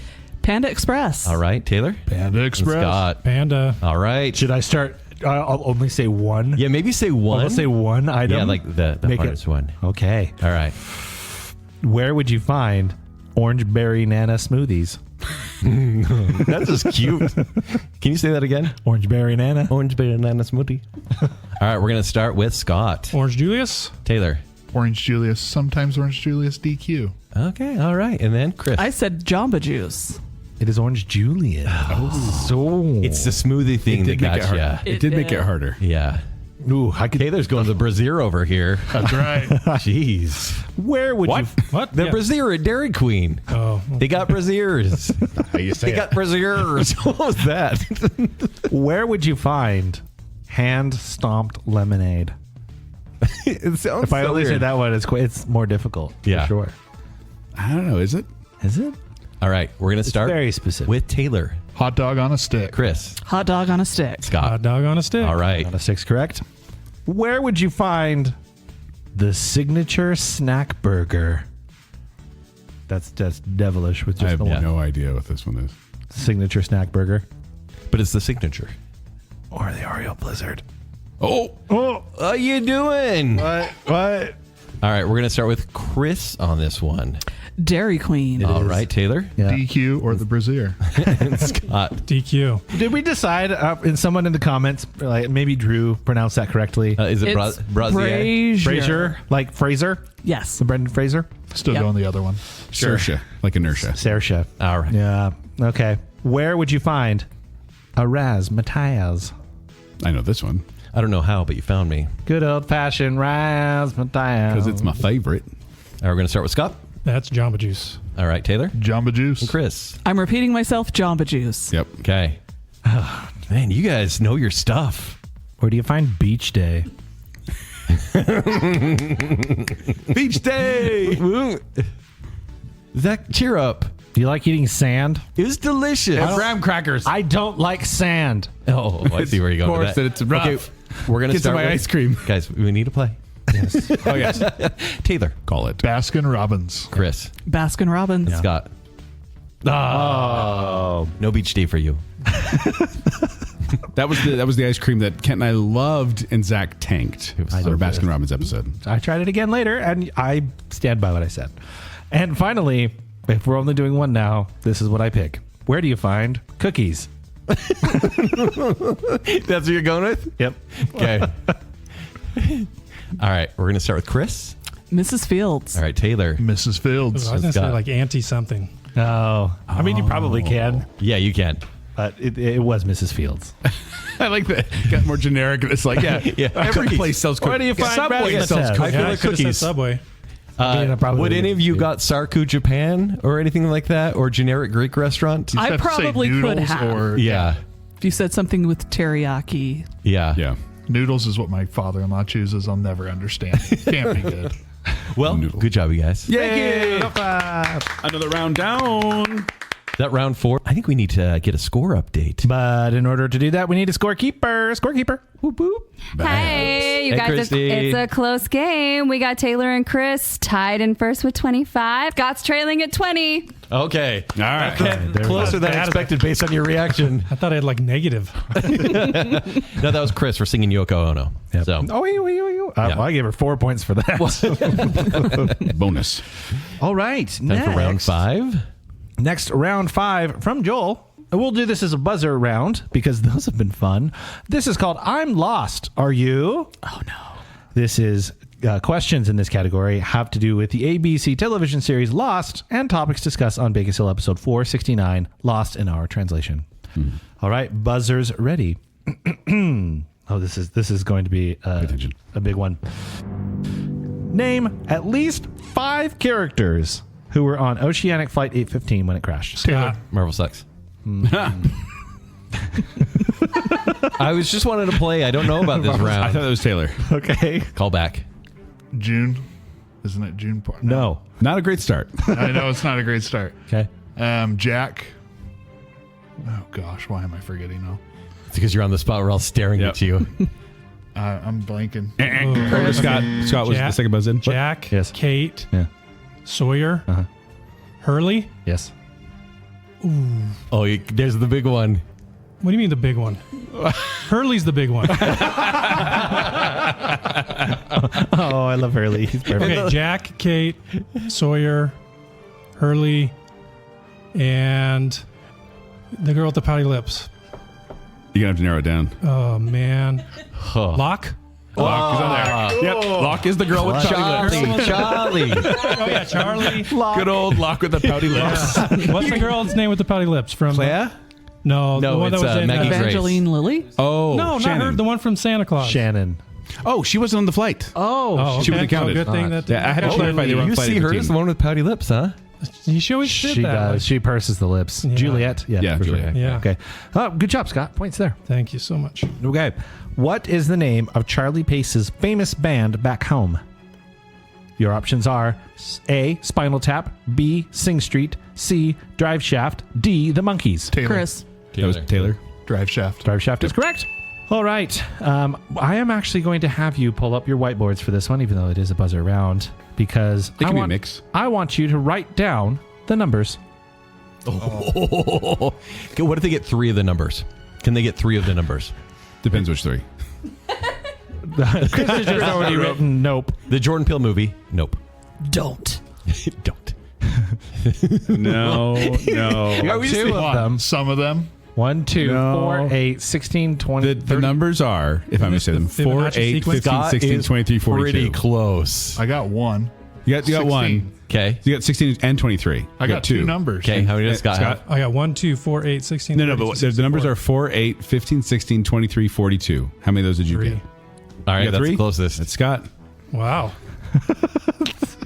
Panda Express. All right, Taylor. Panda And Express. Scott. Panda. All right. Should I start? I'll only say one. Yeah, maybe say one. I'll say one item. Yeah, like the Make hardest one. Okay. All right. Where would you find orange berry nana smoothies? That's just cute. Can you say that again? Orange berry nana. Orange banana smoothie. All right, we're going to start with Scott. Orange Julius. Taylor. Orange Julius. Sometimes Orange Julius DQ. Okay, all right. And then Chris. I said Jamba Juice. It is orange Julius. Oh, so It's the smoothie thing that got you. It did make it harder. Yeah. Ooh, I could. Taylor's going to the Brazier over here. That's right. Jeez. Where would you? What? The Yeah. Brazier at Dairy Queen. Oh. They got Braziers. They got Braziers. What was that? Where would you find hand stomped lemonade? It sounds If I so only say weird. that one, it's more difficult. Yeah. For sure. I don't know. Is it? Is it? All right, we're going to start very specific. with Taylor, Hot dog on a stick. Chris, Hot dog on a stick. Scott. Hot dog on a stick. All right. Out of 6, correct. Where would you find the signature snack burger? That's devilish with I just have the one. no idea what this one is. Signature snack burger. But it's the signature. Or the Oreo Blizzard. Oh, How you doing? What? All right, we're going to start with Kris on this one. Dairy Queen. All right, Taylor. Yeah. DQ or the Brazier. Scott. DQ. Did we decide, and someone in the comments, like maybe Drew pronounced that correctly? Is it It's Brazier? Fraser? Like Fraser? Yes. The Brendan Fraser? Still Yep. going the other one. Saoirse, like inertia. Saoirse. All right. Yeah. Okay. Where would you find a razzmatazz? I know this one I don't know how, but you found me. Good old fashioned razzmatazz. because it's my favorite. All right, we're going to start with Scott. That's Jamba Juice. All right, Taylor. Jamba Juice. And Kris. I'm repeating myself, Jamba Juice. Yep. Okay. Man, you guys know your stuff. Where do you find Beach Day? Beach Day. Zack, cheer up. Do you like eating sand? It was delicious. Graham crackers. I don't like sand. Oh, I see where you're going Of with course, that. it's rough. Okay, we're going to Get some start of my with ice cream. Guys, we need to play. Oh yes. Taylor. Call it. Baskin Robbins. Kris. Baskin Robbins. Scott. Oh. No Beach Day for you. That was the ice cream that Kent and I loved, and Zach tanked. It was Our so Baskin good. Robbins episode. I tried it again later, and I stand by what I said. And finally, if we're only doing one now, this is what I pick. Where do you find cookies? That's what you're going with? Yep. Okay. All right, we're going to start with Kris. Mrs. Fields. All right, Taylor. Mrs. I Fields. was going to say Scott. like anti something. Oh. I mean, you probably can, Yeah, you can. but it was Mrs. Fields. I like that. Got more generic. It's like every place sells cookies. Where do you find Subway razzmatazz? sells cookies. I feel Yeah, like I could have said cookies. Subway. I probably Would any of you did. got Sarku Japan or anything like that, or generic Greek restaurant? I Have to say probably could noodles have. Or, Yeah, If you said something with teriyaki. yeah. Yeah. Noodles is what my father-in-law chooses. I'll never understand. Can't be good. Well, Noodle. good job, you guys. Yay! High five. Another round down. That round 4. I think we need to get a score update. But in order to do that, we need a scorekeeper. Scorekeeper. Whoop, whoop. Hey, you Hey, guys, Christy. it's a close game. We got Taylor and Kris tied in first with 25. Scott's trailing at 20. Okay. All right. Closer than Bad. expected based on your reaction. I thought I had like negative. No, that was Kris for singing Yoko Ono. Yep. So, Oh, Yeah. well, I gave her 4 points for that. Bonus. All right. time for round 5. Next, round 5 from Joel. We'll do this as a buzzer round because those have been fun. This is called I'm Lost. Are you? Oh, no. This is questions in this category have to do with the ABC television series Lost and topics discussed on Baconsale episode 469, Lost in Our Translation. All right, buzzers ready. Oh, this is going to be attention. a big one. Name at least 5 characters who were on Oceanic Flight 815 when it crashed. Scott. Marvel sucks. I was just wanted to play. I don't know about this I thought round. that was Taylor. Okay. Call back. June. Isn't it June? No. Not a great start. I know it's not a great start. Okay. Jack. Oh, gosh. Why am I forgetting now? It's because you're on the spot. We're all staring Yep. at you. I'm blanking. Scott was Jack. the second buzz in. Jack, Yes. Kate, Yeah. Sawyer, Hurley. Yes. Oh, there's the big one. What do you mean the big one? Hurley's the big one. Oh, I love Hurley. He's perfect. Okay, Jack, Kate, Sawyer, Hurley, and the girl with the pouty lips. You're going to have to narrow it down. Oh, man. Locke? Locke is on there. Yep. Locke is the girl with pouty lips. Charlie. Oh, yeah, Charlie. Good old Locke with the pouty lips. What's the girl's name with the pouty lips? From Claire? No, No, the one it's, that was in Maggie Grace. Evangeline Lilly. Oh, No, not Shannon. her. The one from Santa Claus. Shannon. Oh, she wasn't on the flight. Oh, She okay. would've counted. Oh, good thing that. Yeah, I had to clarify they were on You flight see her 15. as the one with pouty lips, huh? She always did She that. does. She purses the lips. Yeah. Juliet. Yeah, for Juliet. Yeah. Okay. Oh, good job, Scott. Points there. Thank you so much. Okay. What is the name of Charlie Pace's famous band back home? Your options are A, Spinal Tap, B, Sing Street, C, Drive Shaft, D, The Monkees. Taylor. Kris. That was Taylor. Drive Shaft. Drive Shaft is correct. All right. I am actually going to have you pull up your whiteboards for this one, even though it is a buzzer round, because It can be a mix. I want you to write down the numbers. Oh. Okay, what if they get 3 of the numbers? Can they get 3 of the numbers? Depends which 3. Chris has just already written nope. The Jordan Peele movie? Nope. Don't. Don't. No. Two of them. Some of them. 1, 2, No. 4, 8, 16, 20, The 30. numbers are, if I may say them, 4, 8, 15, Scott 16, is 23, 42. pretty close. I got one. You got 16. one. Okay. You got 16 and 23. I got 2 numbers. Okay, how many does Scott have? I got 1, 2, 4, 8, 16. No, 30, but 64. the numbers are 4, 8, 15, 16, 23, 42. How many of those did you 3. get? All right, You got that's 3? the closest. That's Scott. Wow.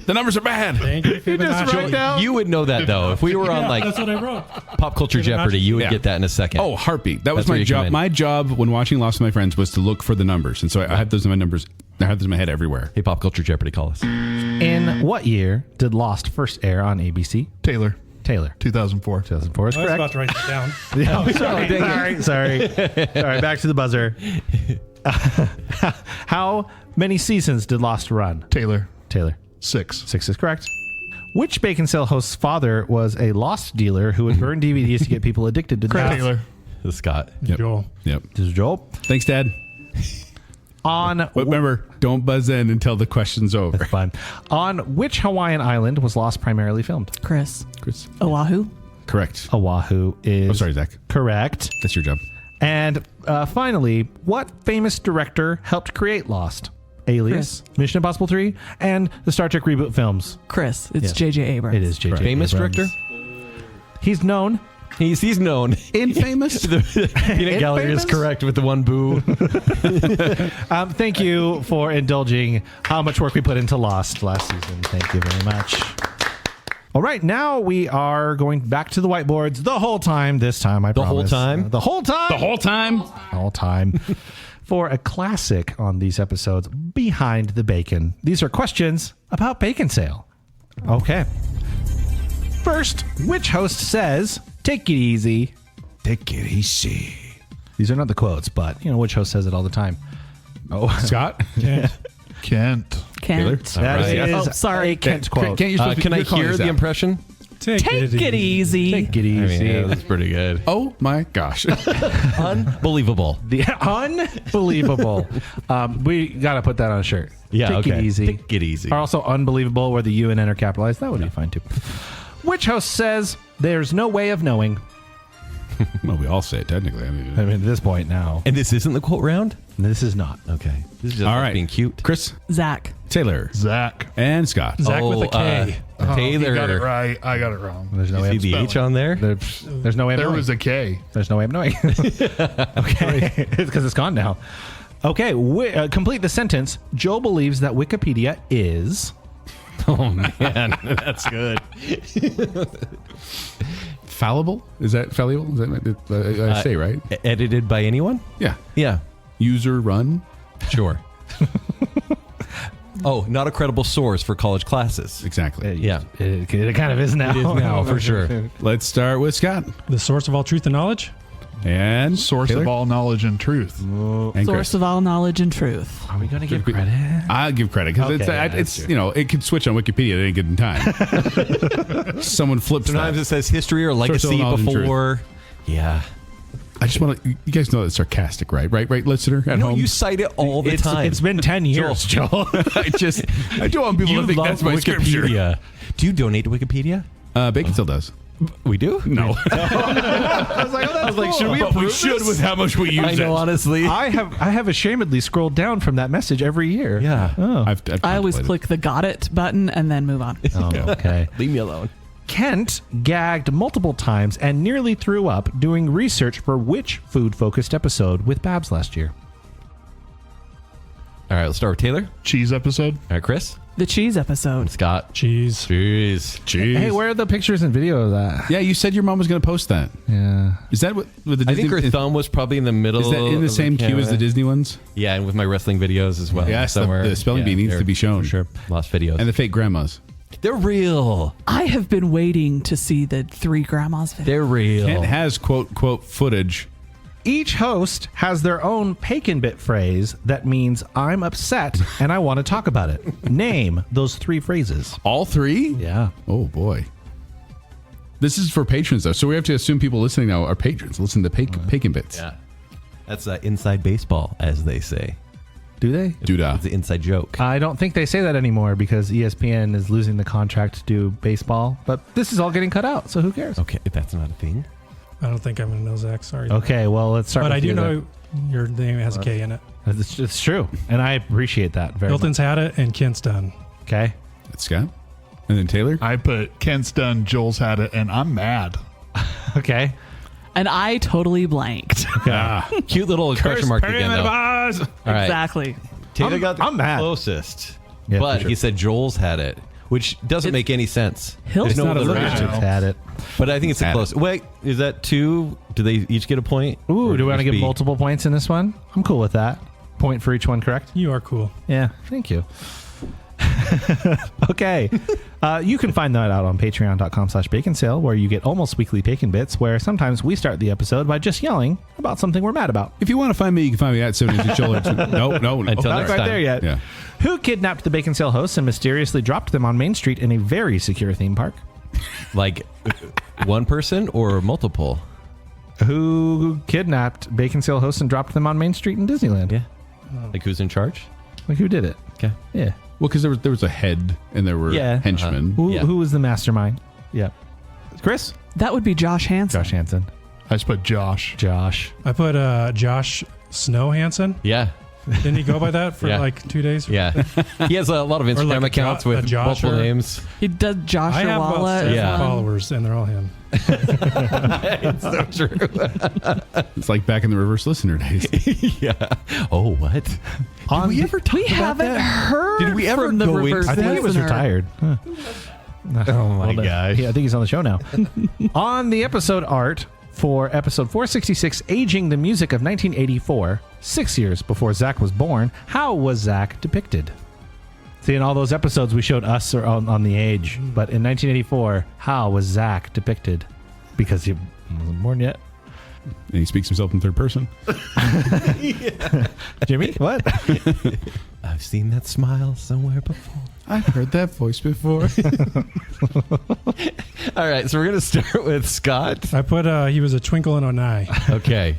The numbers are bad. Thank you, Fibonacci. You would know that, though. If we were on, That's what I wrote. Pop Culture Jeopardy, you would Yeah. get that in a second. Oh, heartbeat. That was That's where my you come job. in. My job when watching Lost with My Friends was to look for the numbers. And so I had those in my numbers. I had those in my head everywhere. Hey, Pop Culture Jeopardy, call us. In what year did Lost first air on ABC? Taylor, Taylor. 2004. 2004 is I was correct. about to write that down. Sorry. All right, back to the buzzer. How many seasons did Lost run? Taylor, Taylor. 6. 6 is correct. Which Baconsale host's father was a Lost dealer who would burn DVDs to get people addicted to the Taylor. This is Scott. Yep. Joel. Yep. This is Joel. Thanks, Dad. On But remember, don't buzz in until the question's over. fun. On which Hawaiian island was Lost primarily filmed? Chris. Chris. Oahu. Correct. Oahu is I'm sorry, Zach. correct. That's your job. And finally, what famous director helped create Lost? Alias, Mission Impossible 3, and the Star Trek reboot films. Chris. It's Yes. J.J. Abrams. It is J.J. Famous Abrams. director? He's known. He's known. Infamous? The peanut gallery is correct with the one boo. Thank you for indulging how much work we put into Lost last season. Thank you very much. All right, now we are going back to the whiteboards the whole time. This time, I The whole promise. time? The whole time? The whole time? The whole time. For a classic on these episodes, Behind the Bacon. These are questions about Baconsale. Okay. First, which host says, "Take it easy"? Take it easy. These are not the quotes, but, which host says it all the time? Oh, Scott? Kent. Kent. that right. is Oh, sorry. a Kent quote. Can't you supposed to- Can I you're calling hear us the out. impression? Take it easy. Take it I mean, easy. yeah, that's pretty good. Oh my gosh. Unbelievable. Unbelievable. We got to put that on a shirt. Yeah, Take okay. it easy. Take it easy. Are also unbelievable where the U and N are capitalized. That would be fine too. Which host says there's no way of knowing? Well, we all say it technically. I mean, I mean, at this point now, And this isn't the quote round? this is not. Okay. This is just all like right. being cute. Chris, Zach. Taylor, Zach. and Scott. Zach with a K. Taylor. You got it right. I got it wrong. There's no way. See Of, the H on there? there's no way of There knowing. was a K. There's no way of knowing. Okay, it's because it's gone now. Okay, complete the sentence. Joe believes that Wikipedia is. Oh, man. That's good. Fallible? Is that fallible? Is that I say right? Edited by anyone? Yeah. Yeah. User run. Sure. Oh, not a credible source for college classes. Exactly. Yeah. It kind of is now. It is now, for sure. Let's start with Scott The source of all truth and knowledge. and Source Taylor? of all knowledge and truth. and Source Chris. of all knowledge and truth. Are we going to give credit? I'll give credit because Okay, it's that's you know it can switch on Wikipedia at any given time. Someone flips Sometimes that. it says history or Source of legacy knowledge and truth. before. Yeah. I just want to. You guys know that's sarcastic, right? Right, listener at No, home. you cite it all the time. It's been 10 years, Joel. I don't want people to think love that's my scripture. Wikipedia. Do you donate to Wikipedia? Baconsale does. We do? No, I was like, should we but we approve should this? with how much we use I know, it. honestly. I have ashamedly scrolled down from that message every year. Yeah. Oh. I've I always contemplated. click the got it button and then move on. Oh, okay. Leave me alone. Kent gagged multiple times and nearly threw up doing research for which food-focused episode with Babs last year? All right, let's start with Taylor. Cheese episode. All right, Chris. The cheese episode. Scott. Cheese. Jeez. Jeez. Hey, where are the pictures and video of that? Yeah, you said your mom was going to post that. Yeah. Is that what with the I Disney? think her thumb was probably in the middle. Is that in the of same queue as the camera. Disney ones? Yeah, and with my wrestling videos as well. Yes, the somewhere. spelling bee needs they're- to be shown. For sure. Lost videos. And the fake grandmas. They're real. I have been waiting to see the three grandmas video. They're real. Kent has quote footage Each host has their own Bacon Bit phrase that means I'm upset and I want to talk about it. Name those 3 phrases. All 3? Yeah. Oh, boy. This is for patrons, though. So we have to assume people listening now are patrons. Listen to Bacon Bits. Yeah. That's inside baseball, as they say. Do they? Doodah. It's an inside joke. I don't think they say that anymore because ESPN is losing the contract to do baseball. But this is all getting cut out, so who cares? Okay, if that's not a thing. I don't think I'm going to know, Zach. Sorry. Okay, well, let's start But with I do you know your name has a K in it. then. It's true, and I appreciate that very Hilton's had it and Kent's done. much. Okay. That's Scott. And then Taylor? I put Kent's done, Joel's had it, and I'm mad. Okay. And I totally blanked. Cute little question mark again, though. All right. Exactly. Taylor got the I'm mad. closest. Yeah, but for sure. he said Joel's had it, which doesn't make any sense. Hilton- There's no It's not other a reason. original. Had it. But I think it's a Had close. Wait, is that 2? Do they each get a point? Ooh, Or do we want to just give be- multiple points in this one? I'm cool with that. Point for each one, correct? You are cool. Yeah, thank you. Okay. You can find that out on patreon.com/baconsale, where you get almost weekly Bacon Bits, where sometimes we start the episode by just yelling about something we're mad about. If you want to find me, you can find me at 70 Joel. No. Until Not next quite time. there yet. Yeah. Who kidnapped the Baconsale hosts and mysteriously dropped them on Main Street in a very secure theme park? Like one person or multiple? Who kidnapped Baconsale hosts and dropped them on Main Street in Disneyland? Yeah. Like who's in charge? Like who did it? Okay. Yeah. Well, because there was a head and there were Yeah. henchmen. Yeah. Who was the mastermind? Yeah. Chris? That would be Josh Hansen. Josh Hansen. I just put Josh. Josh. I put Josh Snow Hansen. Yeah. Didn't he go by that for Yeah. like 2 days? Yeah. He has a lot of Instagram like a accounts Jo- a with Josh multiple or- names. He does Josh I have about Walla 7 as Yeah. one. followers, and they're all him. It's so true. It's like back in the reverse listener days. Yeah. Oh, what? Did we ever talk We about haven't that? heard Did we ever from the go into reverse I think he was listener. retired. Huh. Oh my gosh. Yeah, I think he's on the show now. On the episode art for episode 466, Aging the Music of 1984, 6 years before Zack was born, how was Zack depicted? See, in all those episodes, we showed us on the age. But in 1984, how was Zack depicted? Because he wasn't born yet. And he speaks himself in third person. Jimmy, what? I've seen that smile somewhere before. I've heard that voice before. All right, so we're going to start with Scott. I put he was a twinkle in an eye. Okay.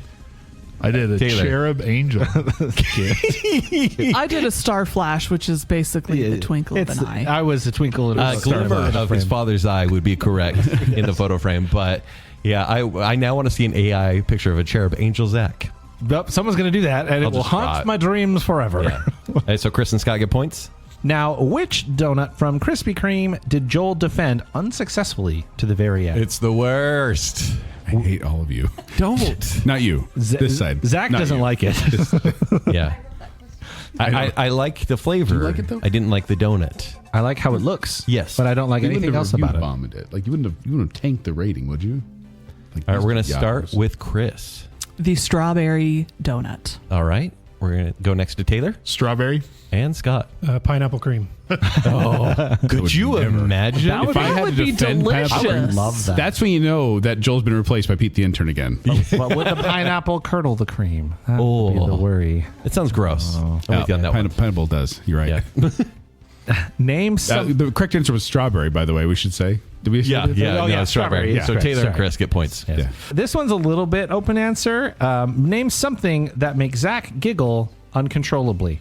I did a Taylor. cherub angel. I did a star flash, which is basically the twinkle of an eye. I was a twinkle in a star Glimmer in a of his frame. father's eye would be correct in the photo frame. But yeah, I now want to see an AI picture of a cherub angel Zack. Yep, someone's going to do that, and I'll it will just draw haunt it. my dreams forever. Yeah. All right, so Chris and Scott get points. Now, which donut from Krispy Kreme did Joel defend unsuccessfully to the very end? It's the worst. I hate all of you. Don't. Not you. This side. Zach Not doesn't you. like it. Yeah. I like the flavor. Do you like it, though? I didn't like the donut. I like how it looks. Yes. But I don't like You anything wouldn't else have about it. bombed it. Like you wouldn't have tanked the rating, would you? Like, All right, we're going to yeah, start with Chris. The strawberry donut. All right. We're going to go next to Taylor Strawberry. and Scott. Pineapple cream. Could you never. imagine? That would, I had would to be defend delicious. pineapple, I would love that. That's when you know that Joel's been replaced by Pete the intern again. But would the pineapple curdle the cream? That would be the Oh. worry. It sounds gross. I'm with you on that one. Pineapple does. You're right. Yeah. Name some. The correct answer was strawberry, by the way. We should say. Did we? Yeah, say that? yeah, Oh, no, yeah, strawberry. strawberry, yeah. So Correct, Taylor and sorry. Chris get points. Yeah. This one's a little bit open answer. Name something that makes Zach giggle uncontrollably.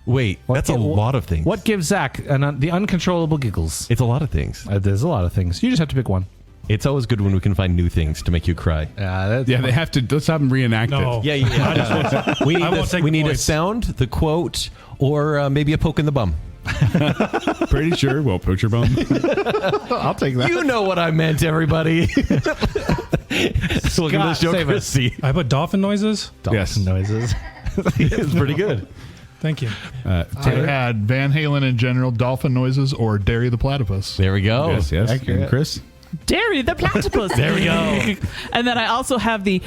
Wait, that's a lot of things. What gives Zach the uncontrollable giggles? It's a lot of things. There's a lot of things. You just have to pick one. It's always good when we can find new things to make you cry. Yeah, they have to. Let's have them reenact No. it. Yeah. We need, I won't take we need a points. sound, the quote, or maybe a poke in the bum. Pretty sure. Well, put your bum. I'll take that. You know what I meant, everybody. Look at this show, save us. Chrissy. I put dolphin noises. Yes. noises. It's pretty good. Thank you. I had Van Halen in general, dolphin noises, or Derry the platypus. There we go. Yes. Yes. Accurate. And Chris. Dairy the platypus. There we go. And then I also have the.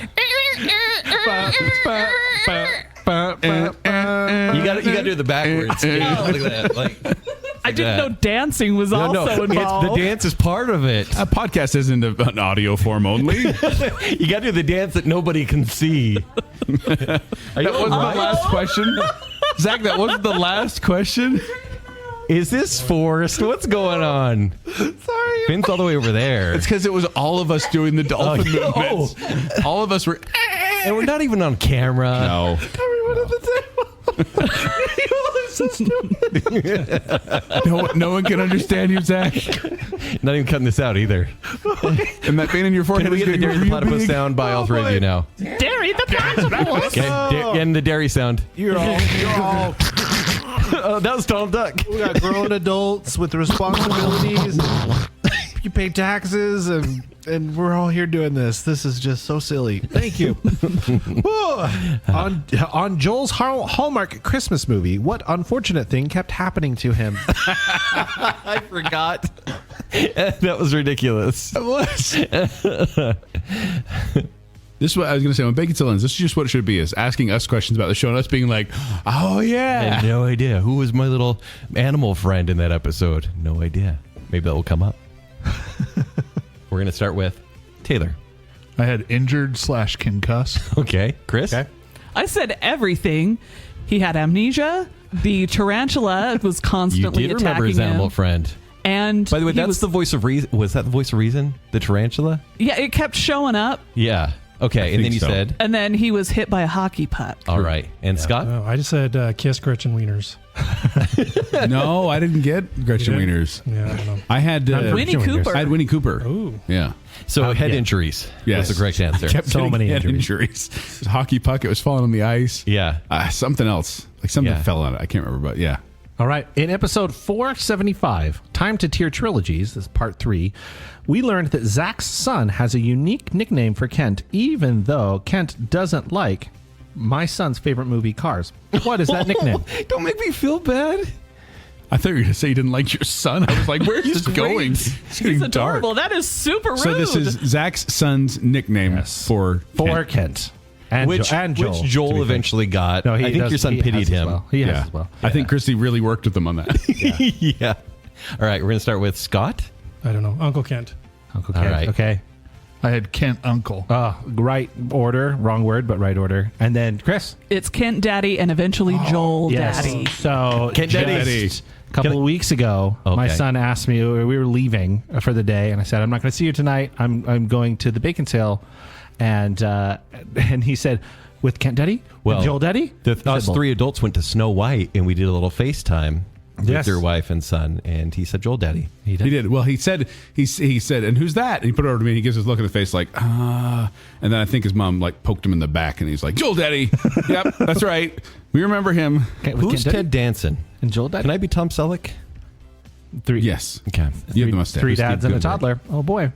You got to do the backwards. Yeah, look at that. Like, I didn't know dancing was also involved. the dance is part of it. A podcast isn't an audio form only. You got to do the dance that nobody can see. That wasn't the last question. Zach, that wasn't the last question. Is this forced? What's going on? Sorry. Finn's all the way over there. It's because it was all of us doing the dolphin movements. All of us were. And we're not even on camera. No. Everyone at the table. No one can understand you, Zach. Not even cutting this out either. And that pain in your forehead Can we is get the getting Dairy the real Platypus big. sound by all three of you now? Dairy the platypus. Okay, and the dairy sound. You're all Oh, that was Donald Duck. we got grown adults with responsibilities. You pay taxes, and we're all here doing this. This is just so silly. Thank you. on Joel's Hallmark Christmas movie, what unfortunate thing kept happening to him? I forgot. That was ridiculous. This is what I was going to say. When Baconsale ends, this is just what it should be: is asking us questions about the show and us being like, "Oh I yeah." had no idea. Who was my little animal friend in that episode? No idea. Maybe that will come up. We're going to start with Taylor. I had injured/concuss. Okay. Chris? Okay. I said everything. He had amnesia. The tarantula was You constantly did remember his attacking animal him. friend. And By the way, he that's was, the voice of reason. Was that the voice of reason? The tarantula? yeah, it kept showing up, Yeah. Okay. And then think you so. said, and then he was hit by a hockey puck. all right. And Scott? Oh, I just said Kiss Gretchen Wieners. No, I didn't get Gretchen You did? Wieners. Yeah, I don't know. I had Winnie Cooper. I had Winnie Cooper. Ooh. Yeah. So head yeah. injuries. Yes. Was the correct answer. Kept So getting many head injuries. It was a hockey puck. It was falling on the ice. Yeah. Something else. Like something Yeah. fell on it. I can't remember, but yeah. All right. In episode 475, Time to Tier Trilogies, this is part 3, we learned that Zack's son has a unique nickname for Kent, even though Kent doesn't like my son's favorite movie, Cars. What is that nickname? Don't make me feel bad. I thought you were going to say you didn't like your son. I was like, where's this going? It's getting It's dark. adorable. That is super rude. So this is Zach's son's nickname for Kent. And Which Joel, to be Joel fair. eventually got. No, I think your son he pitied has as him. well. He has Yeah. as well. I think Christy really worked with them on that. Yeah. All right. We're going to start with Scott. I don't know. Uncle Kent. Uncle All Kent. right. Okay. I had Kent Uncle. Right order. Wrong word, but right order. And then Chris. It's Kent Daddy and eventually Joel Daddy. So Kent Daddy. just a couple of weeks ago, my Okay. son asked me, we were leaving for the day, and I said, I'm not going to see you tonight. I'm going to the Baconsale. And he said, with Kent Daddy? Well, with Joel Daddy? Us I said, three adults went to Snow White and we did a little FaceTime with Yes. your wife and son, and he said Joel Daddy. He did. Well, he said, and who's that? And he put it over to me. And he gives his look in the face like, And then I think his mom like poked him in the back, and he's like, Joel Daddy. Yep, that's right. We remember him. with Who's Kent Daddy? Ted Danson? And Joel Daddy? Can I be Tom Selleck? Three. Yes. Okay. You have the mustache. 3 Just keep dads and a doing work. toddler. Oh boy.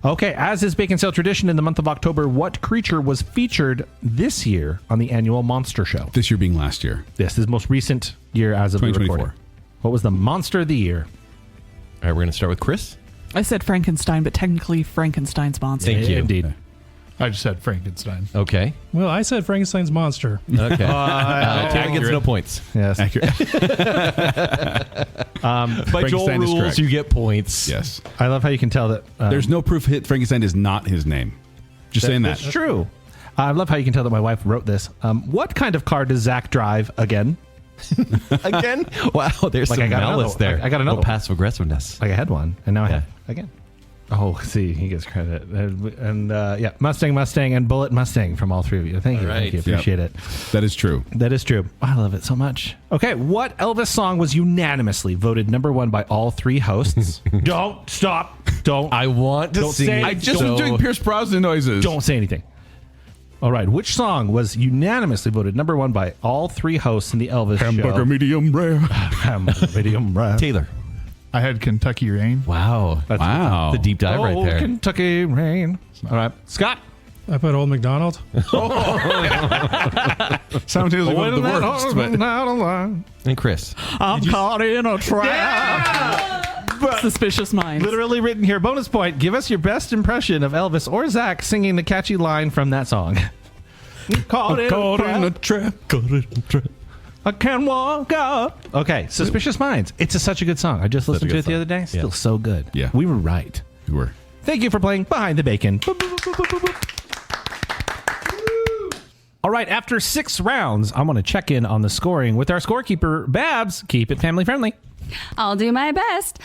Okay, as is Baconsale tradition in the month of October, what creature was featured this year on the annual Monster Show? This year being last year. This is the most recent year as of the 2024. recording. What was the monster of the year? All right, we're going to start with Chris. I said Frankenstein, but technically Frankenstein's monster. Thank you. Indeed. I just had Frankenstein. Okay. Well, I said Frankenstein's monster. Okay. Taylor gets no points. Yes. Accurate. By Joel Frankenstein is rules, correct. you get points. Yes. I love how you can tell that. There's no proof Frankenstein is not his name. Just saying that. That's true. I love how you can tell that my wife wrote this. What kind of car does Zack drive again? Again? Wow, there's Like, some I got malice another- there. I got another little one. passive aggressiveness. Like I had one, and now I Yeah. have again. Oh, see, he gets credit. And yeah, Mustang, and Bullet Mustang from all three of you. Thank you. All Thank you. right. Appreciate it. That is true. That is true. I love it so much. Okay, what Elvis song was unanimously voted number 1 by all 3 hosts? Don't stop. Don't. I want to Don't sing say- it I just so- was doing Pierce Brosnan noises. Don't say anything. All right, which song was unanimously voted number 1 by all 3 hosts in the Elvis Hamburger show? medium rare. Hamburger medium rare. Taylor. I had Kentucky Rain. Wow. Wow. The deep dive right there. Kentucky rain. All right, Scott. I put Old McDonald. Simultaneously one of the worst, but And Chris. I'm caught in a trap. Suspicious Minds. Literally written here. Bonus point. Give us your best impression of Elvis or Zack singing the catchy line from that song. Caught in a trap. I can walk out. Okay, Suspicious Minds. It's such a good song. I just listened to good it the song. other day. Still Yeah. so good. Yeah. We were right. you were. Thank you for playing Behind the Bacon. All right, after 6 rounds, I'm going to check in on the scoring with our scorekeeper, Babs. Keep it family friendly. I'll do my best.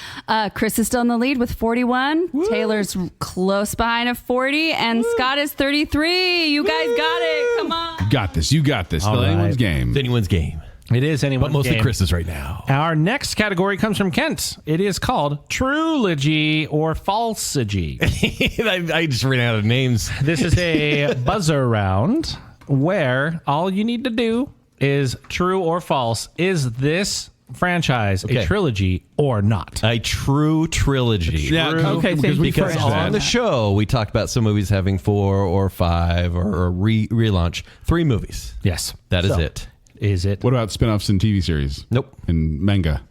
Kris is still in the lead with 41. Woo. Taylor's close behind at 40. And Scott is 33. You guys got it. Come on. You got this. You got this. Still anyone's game. It's anyone's game. It is anyone's But mostly game. Chris's right now. Our next category comes from Kent. It is called trilogy or falsity. I just ran out of names. This is a buzzer round where all you need to do is true or false. Is this franchise a trilogy or not? A true trilogy. Yeah, Okay, thank you Because for on the show, we talked about some movies having 4 or 5 or relaunch. 3 movies. Yes. That is it. Is it What about spin-offs and TV series? Nope. And manga?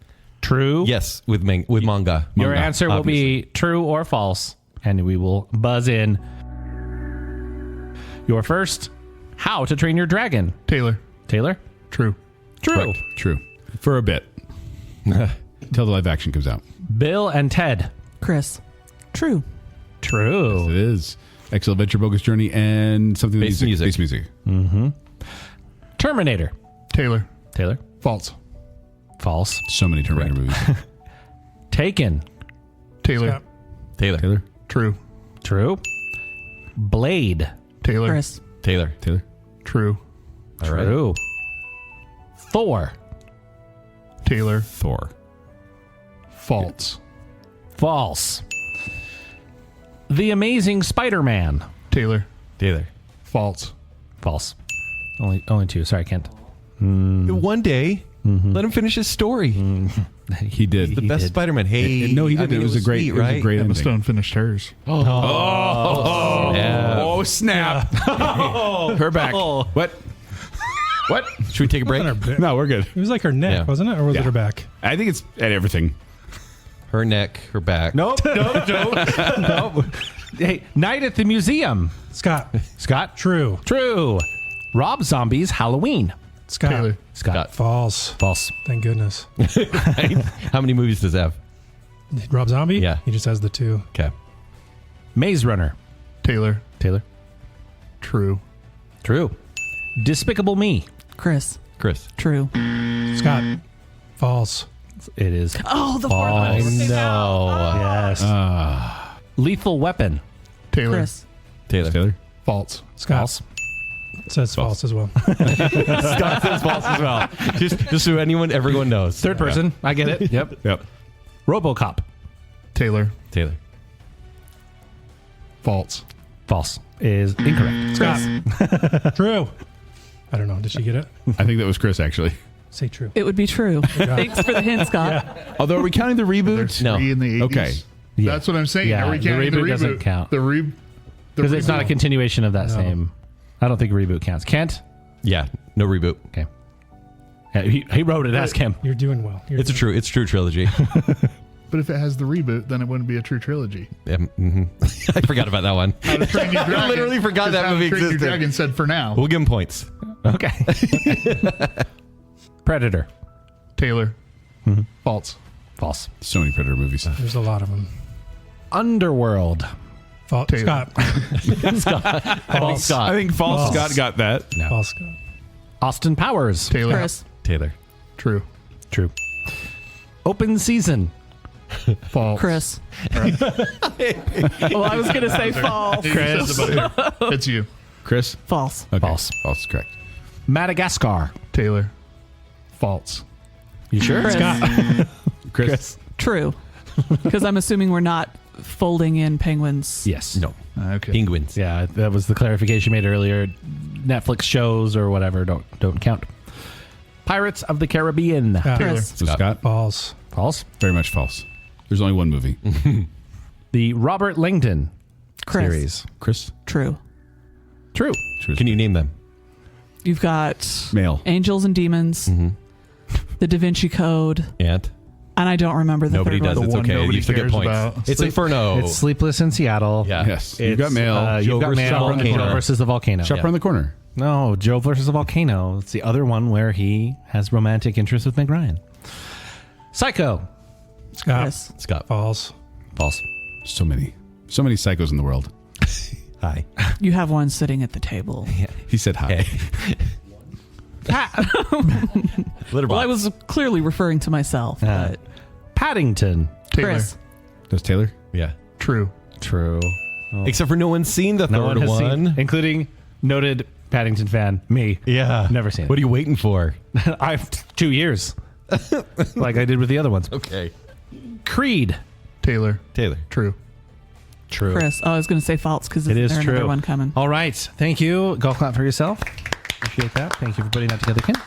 true? Yes, with manga. Your answer will be true or false, and we will buzz in. Your first, How to Train Your Dragon. Taylor. Taylor? True. True. Correct. True. For a bit. Till the live action comes out. Bill and Ted. Kris. True. True. It is. Excellent Adventure, Bogus Journey, and something Bass music. Bass music. Terminator. Taylor. Taylor? False. False. So many Terminator movies. Taken. Taylor. Scott. Taylor. True. True. Blade. Taylor. Kris. Taylor. True. All right. True. Thor. Taylor. Thor. False. False. The Amazing Spider-Man. Taylor. Taylor. False. False. Only 2. Sorry, Kent. One day, let him finish his story. He did. The best Spider-Man. Hey, No, he did. I mean, It was a great, sweet, it was a great Emma ending. Stone finished hers. Oh, snap. Her back. What? What? Should we take a break? No, we're good. It was like her neck, Yeah. wasn't it? Or was Yeah. it her back? I think it's at everything. Her neck, her back. Nope. Nope. Hey, Night at the Museum. Scott. Scott? True. True. Rob Zombie's Halloween. Scott. Taylor. Scott. False. False. Thank goodness. How many movies does it have? Rob Zombie? Yeah. He just has the 2. Okay. Maze Runner. Taylor. Taylor. True. True. Despicable Me. Kris. Chris. True. Scott. False. It is. Oh, the fourth one. I know. Yes. Lethal Weapon. Taylor. Kris. Taylor. False. Scott. False. Says false as well. Scott says false as well. Just so everyone knows. Third person. I get it. Yep. Yep. RoboCop. Taylor. Taylor. False. False. Is incorrect. Scott. True. I don't know. Did she get it? I think that was Chris, actually. Say true. It would be true. Thanks for the hint, Scott. Although, are we counting the reboot? There's No. 3 in the 80s. Okay. Yeah. That's what I'm saying. Yeah, Are we the counting the reboot reboot? doesn't count. Because it's not a reboot. continuation of that same. I don't think reboot counts. Kent? Yeah. No reboot. Okay. Yeah, he wrote it. Ask him. You're doing well. It's true trilogy. But if it has the reboot, then it wouldn't be a true trilogy. I forgot about that one. How to Train Your Dragon. literally forgot that How to movie Train Your existed. Dragon said for now. We'll give him points. Okay. Predator. Taylor. False. False. So many Predator movies. There's a lot of them. Underworld. False. Taylor. Scott. False. Scott. I think false Scott got that. False. Scott. Austin Powers. Taylor. Kris. Taylor. True. True. Open Season. False. Kris. Well, I was going to say false. Chris. It's you. Chris? False. Okay. False. False, correct. Madagascar. Taylor. False. You sure? Kris. Scott. Chris? True. Because I'm assuming we're not folding in penguins. Yes. No. Okay. Penguins. Yeah, that was the clarification made earlier. Netflix shows or whatever don't count. Pirates of the Caribbean. Scott. Taylor. So Scott? False. False. Very much false. There's only one movie. The Robert Langdon Kris. series. Chris? True. True. Can you name them? You've got Male. Angels and Demons, The Da Vinci Code, And and I don't remember the nobody third does. one. It's one okay. nobody You still get cares points. about. It's Inferno. It's Sleepless in Seattle. Yeah. Yes. You've got Male. You've got versus Male. the And volcano. Joe versus the volcano. Shop around the corner. No, Joe versus the volcano. It's the other one where he has romantic interest with Meg Ryan. Psycho. Scott. Kris. Scott. False. False. So many psychos in the world. Hi. You have one sitting at the table. He said hi. Well, I was clearly referring to myself. But Paddington. Taylor. Chris. Does Taylor? Yeah. True. True. Except for no one's seen the No third one has one. seen, including noted Paddington fan, me. Yeah. Never seen it. What are you waiting for? I've 2 years. Like I did with the other ones. Okay. Creed. Taylor. Taylor. True. True. Chris. Oh, I was going to say false because It is there's true. another one coming. All right. Thank you. Golf clap for yourself. Appreciate that. Thank you for putting that together, Kent.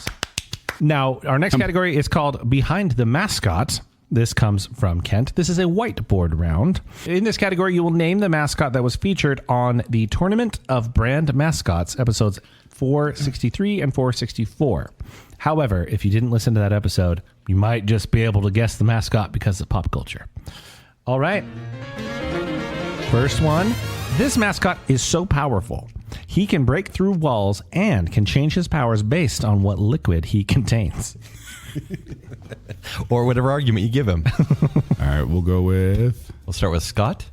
Now, our next category is called Behind the Mascot. This comes from Kent. This is a whiteboard round. In this category, you will name the mascot that was featured on the Tournament of Brand Mascots, episodes 463 and 464. However, if you didn't listen to that episode, you might just be able to guess the mascot because of pop culture. All right. First one. This mascot is so powerful. He can break through walls and can change his powers based on what liquid he contains. Or whatever argument you give him. All right, we'll go with We'll start with Scott.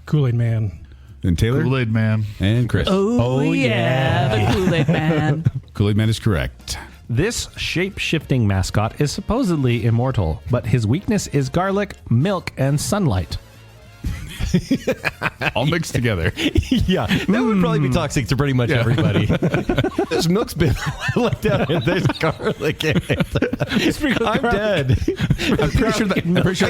Kool-Aid Man. and Taylor Kool-Aid Man. and Chris. Oh, yeah. The Kool-Aid Man. Kool-Aid Man is correct. This shape-shifting mascot is supposedly immortal, but his weakness is garlic, milk, and sunlight. All mixed together. Yeah, that would probably be toxic to pretty much everybody. This milk's been let down and there's garlic in it. I'm dead. I'm pretty sure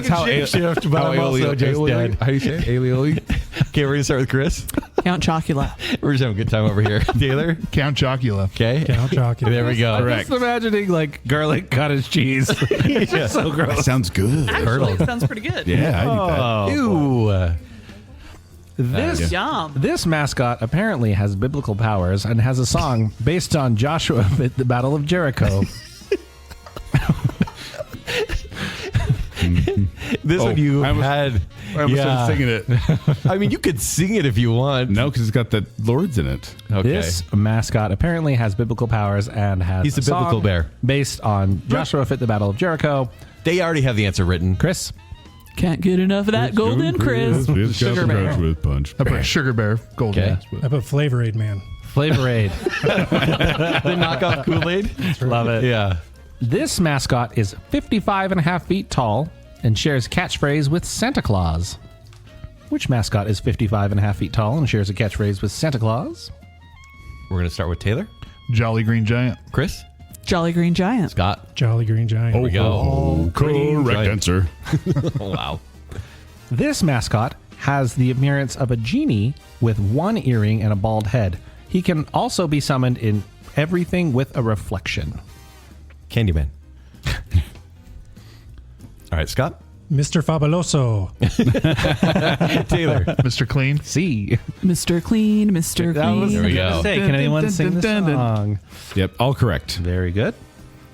that's how shift, but I'm also just dead. How do you say it? Aioli? Okay, we're gonna start with Chris. Count Chocula. We're just having a good time over here. Taylor. Count Chocula. Okay. Count Chocula. There we go. Correct. Just imagining like garlic cottage cheese. Yeah. So That gross. sounds good. Actually, it sounds pretty good. Yeah, I need that. Ew. Yum. This mascot apparently has biblical powers and has a song based on Joshua at the Battle of Jericho. This one you I almost- had. I almost started singing it. I mean, you could sing it if you want. No, because it's got the Lords in it. Okay. This mascot apparently has biblical powers and has He's a the biblical song bear. based on Joshua at the Battle of Jericho. They already have the answer written. Chris? Can't get enough of that golden Chris. Sugar Bear. with punch. I put Sugar Bear. Golden. Okay. I put Flavor Aid Man. Flavor Aid. The knockoff Kool-Aid. Love it. Yeah. This mascot is 55 and a half feet tall and shares catchphrase with Santa Claus. Which mascot is 55 and a half feet tall and shares a catchphrase with Santa Claus? We're gonna start with Taylor. Jolly Green Giant. Chris. Jolly Green Giant. Scott. Jolly Green Giant. There we go. Correct answer. Wow. This mascot has the appearance of a genie with one earring and a bald head. He can also be summoned in everything with a reflection. Candyman. All right, Scott. Mr. Fabuloso. Taylor. Mr. Clean. See, Mr. Clean, Mr. Clean. There we go. Can anyone sing the song? Yep, all correct. Very good.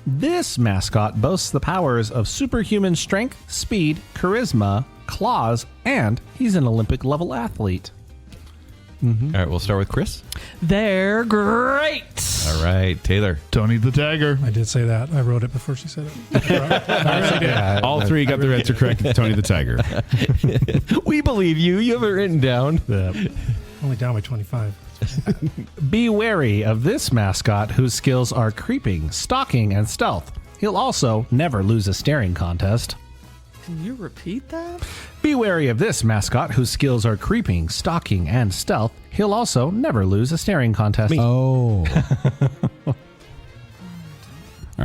This mascot boasts the powers of superhuman strength, speed, charisma, claws, and he's an Olympic level athlete. All right, we'll start with Chris. They're great. All right, Taylor. Tony the Tagger. I did say that. I wrote it before she said it. I really did. All three got their answer correct. It's Tony the Tiger. We believe you. You have it written down. Only down by 25. Be wary of this mascot whose skills are creeping, stalking, and stealth. He'll also never lose a staring contest. Can you repeat that? Be wary of this mascot whose skills are creeping, stalking, and stealth. He'll also never lose a staring contest. Oh. All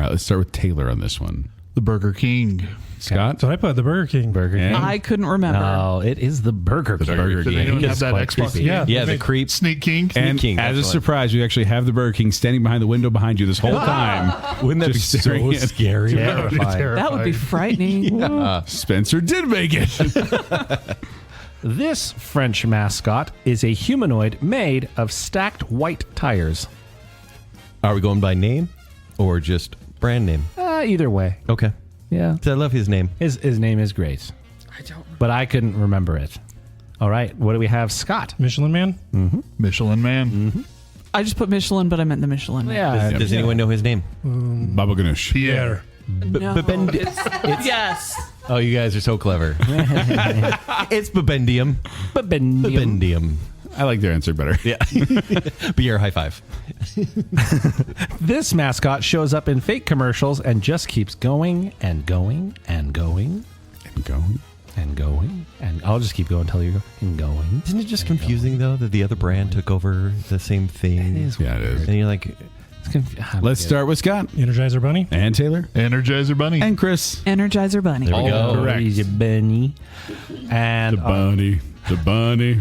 right, let's start with Taylor on this one. The Burger King. Scott? So I put the Burger King. Burger King. And I couldn't remember. No, it is the Burger King. Burger Did King. anyone have It's that quite Xbox? creepy. Yeah. Yeah, the creep. Sneak King. And King, as a excellent. surprise, you actually have the Burger King standing behind the window behind you this whole time. Wouldn't that Just be staring so at- scary? Terrifying. That would be frightening. Spencer did make it. This French mascot is a humanoid made of stacked white tires. Are we going by name or just brand name? Either way. Okay. Yeah. I love his name. His name is great. But I couldn't remember it. All right. What do we have? Scott. Michelin Man. Michelin Man. I just put Michelin, but I meant the Michelin. Yeah. Does anyone know his name? Baba Ganoush. Pierre. No, yes. Oh, you guys are so clever. It's Babendium. Babendium. Babendium. I like their answer better. Yeah. Beer high five. This mascot shows up in fake commercials and just keeps going and going and going And going. and going. And I'll just keep going until you're going. Isn't it just confusing, though, that the other brand took over the same thing? It is. Yeah, it is. And you're like, Let's start with Scott Energizer Bunny. and Taylor Energizer Bunny. and Chris. Energizer Bunny. there we go. Correct. Bunny. And The bunny. The bunny.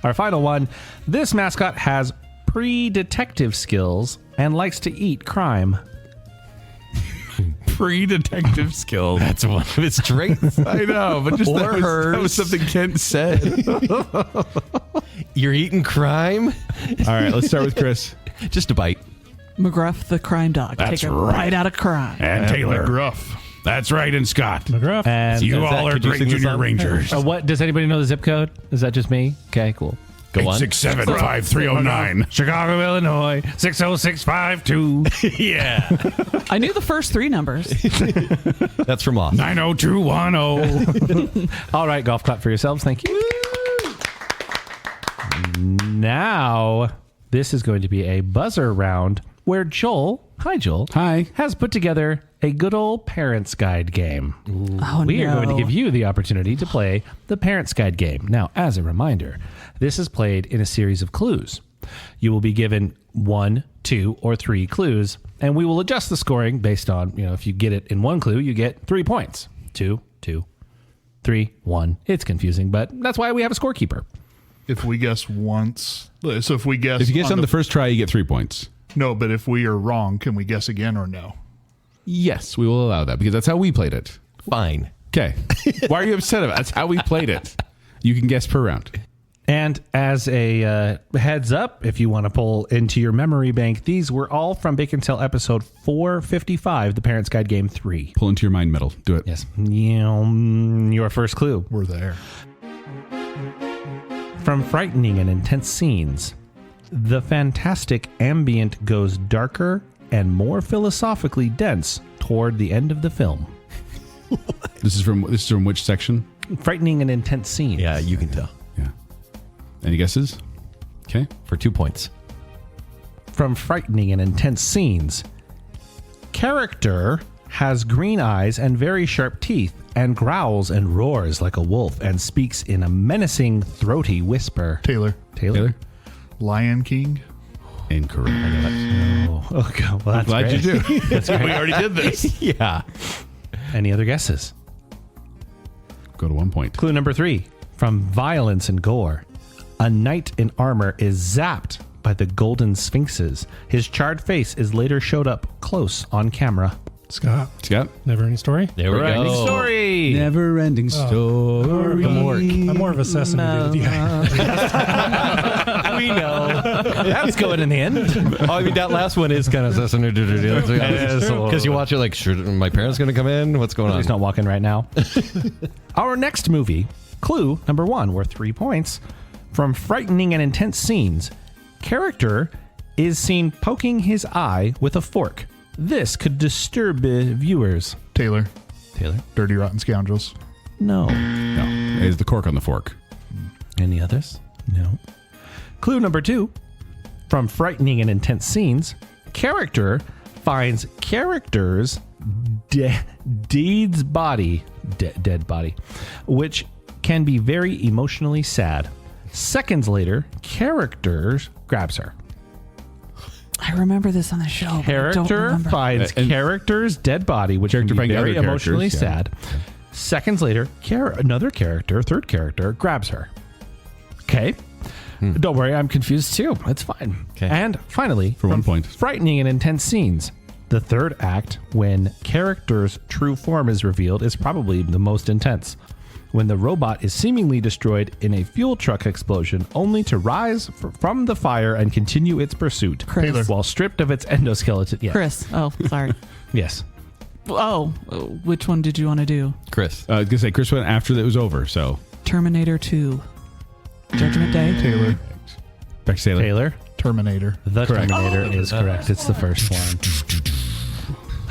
our final one. This mascot has pre-detective skills and likes to eat crime. Pre-detective skills. That's one of its traits. I know, but just Or that was hers. something Kent said. You're eating crime? All right, let's start with Chris. Just a bite. McGruff the crime dog. That's Take a right. bite out of crime. And Taylor. Gruff. That's right, and Scott. McGruff. And You Zach, all are could you great sing the junior song? rangers. what does anybody know the zip code? Is that just me? Okay, cool. Go on. 867-5309. Chicago, Illinois, 60652. Yeah. I knew the first three numbers. That's from Lost. 90210. All right, golf clap for yourselves. Thank you. Now, this is going to be a buzzer round where Joel, hi Joel, Hi. has put together a good old Parents Guide game. Oh, We are going to no. give you the opportunity to play the Parents Guide game. Now, as a reminder, this is played in a series of clues. You will be given 1, 2, or 3 clues, and we will adjust the scoring based on, if you get it in one clue, you get 3 points. 2, 2, 3, 1. It's confusing, but that's why we have a scorekeeper. If we guess once, so if we guess, If you guess on the first try, you get 3 points. no, but if we are wrong, can we guess again or no? Yes, we will allow that because that's how we played it. Fine. Okay. Why are you upset about it? That's how we played it. You can guess per round. And as a heads up, if you want to pull into your memory bank, these were all from Baconsale episode 455, the Parents Guide Game 3. Pull into your mind metal. Do it. Yes. Your first clue. We're there. From frightening and intense scenes, the fantastic ambient goes darker and more philosophically dense toward the end of the film. This is from which section? Frightening and intense scenes. Yeah, you can tell. Yeah. Any guesses? Okay. For 2 points. From frightening and intense scenes, character has green eyes and very sharp teeth and growls and roars like a wolf and speaks in a menacing, throaty whisper. Taylor. Taylor? Lion King. Incorrect. Oh, God. Well, that's Glad great. you do. That's great. We already did this. Yeah. Any other guesses? Go to 1 point. Clue number 3. From violence and gore, a knight in armor is zapped by the golden sphinxes. His charred face is later showed up close on camera. Scott. Scott? Never Ending Story. There we Ending go. story. Never ending story. I'm more of a Sesame guy. We know. That's going in the end. Oh, I mean, that last one is kind of because you watch it like, sure, my parents going to come in? What's going on? He's not walking right now. Our next movie, clue number 1, worth 3 points. From frightening and intense scenes, character is seen poking his eye with a fork. This could disturb viewers. Taylor. Taylor? Dirty Rotten Scoundrels. No. No. Is the cork on the fork. Any others? No. Clue number 2. From frightening and intense scenes, character finds character's deed's body, dead body, which can be very emotionally sad. Seconds later, character grabs her. I remember this on the show. but I don't Character remember. finds And- character's dead body, which Character can be finds very other emotionally characters, yeah. sad. Seconds later, another character, third character, grabs her. Okay. Don't worry, I'm confused too. It's fine. Okay. And finally, For 1 point. frightening and intense scenes. The third act, when character's true form is revealed, is probably the most intense. When the robot is seemingly destroyed in a fuel truck explosion, only to rise from the fire and continue its pursuit. Chris. Taylor. While stripped of its endoskeleton. Yeah. Chris. Oh, sorry. Yes. Oh, which one did you want to do? Chris. I was going to say, Chris went after it was over, so. Terminator 2. Judgment Day. Taylor. Baconsale. Taylor. Terminator. The Correct. Terminator is correct. It's the first one.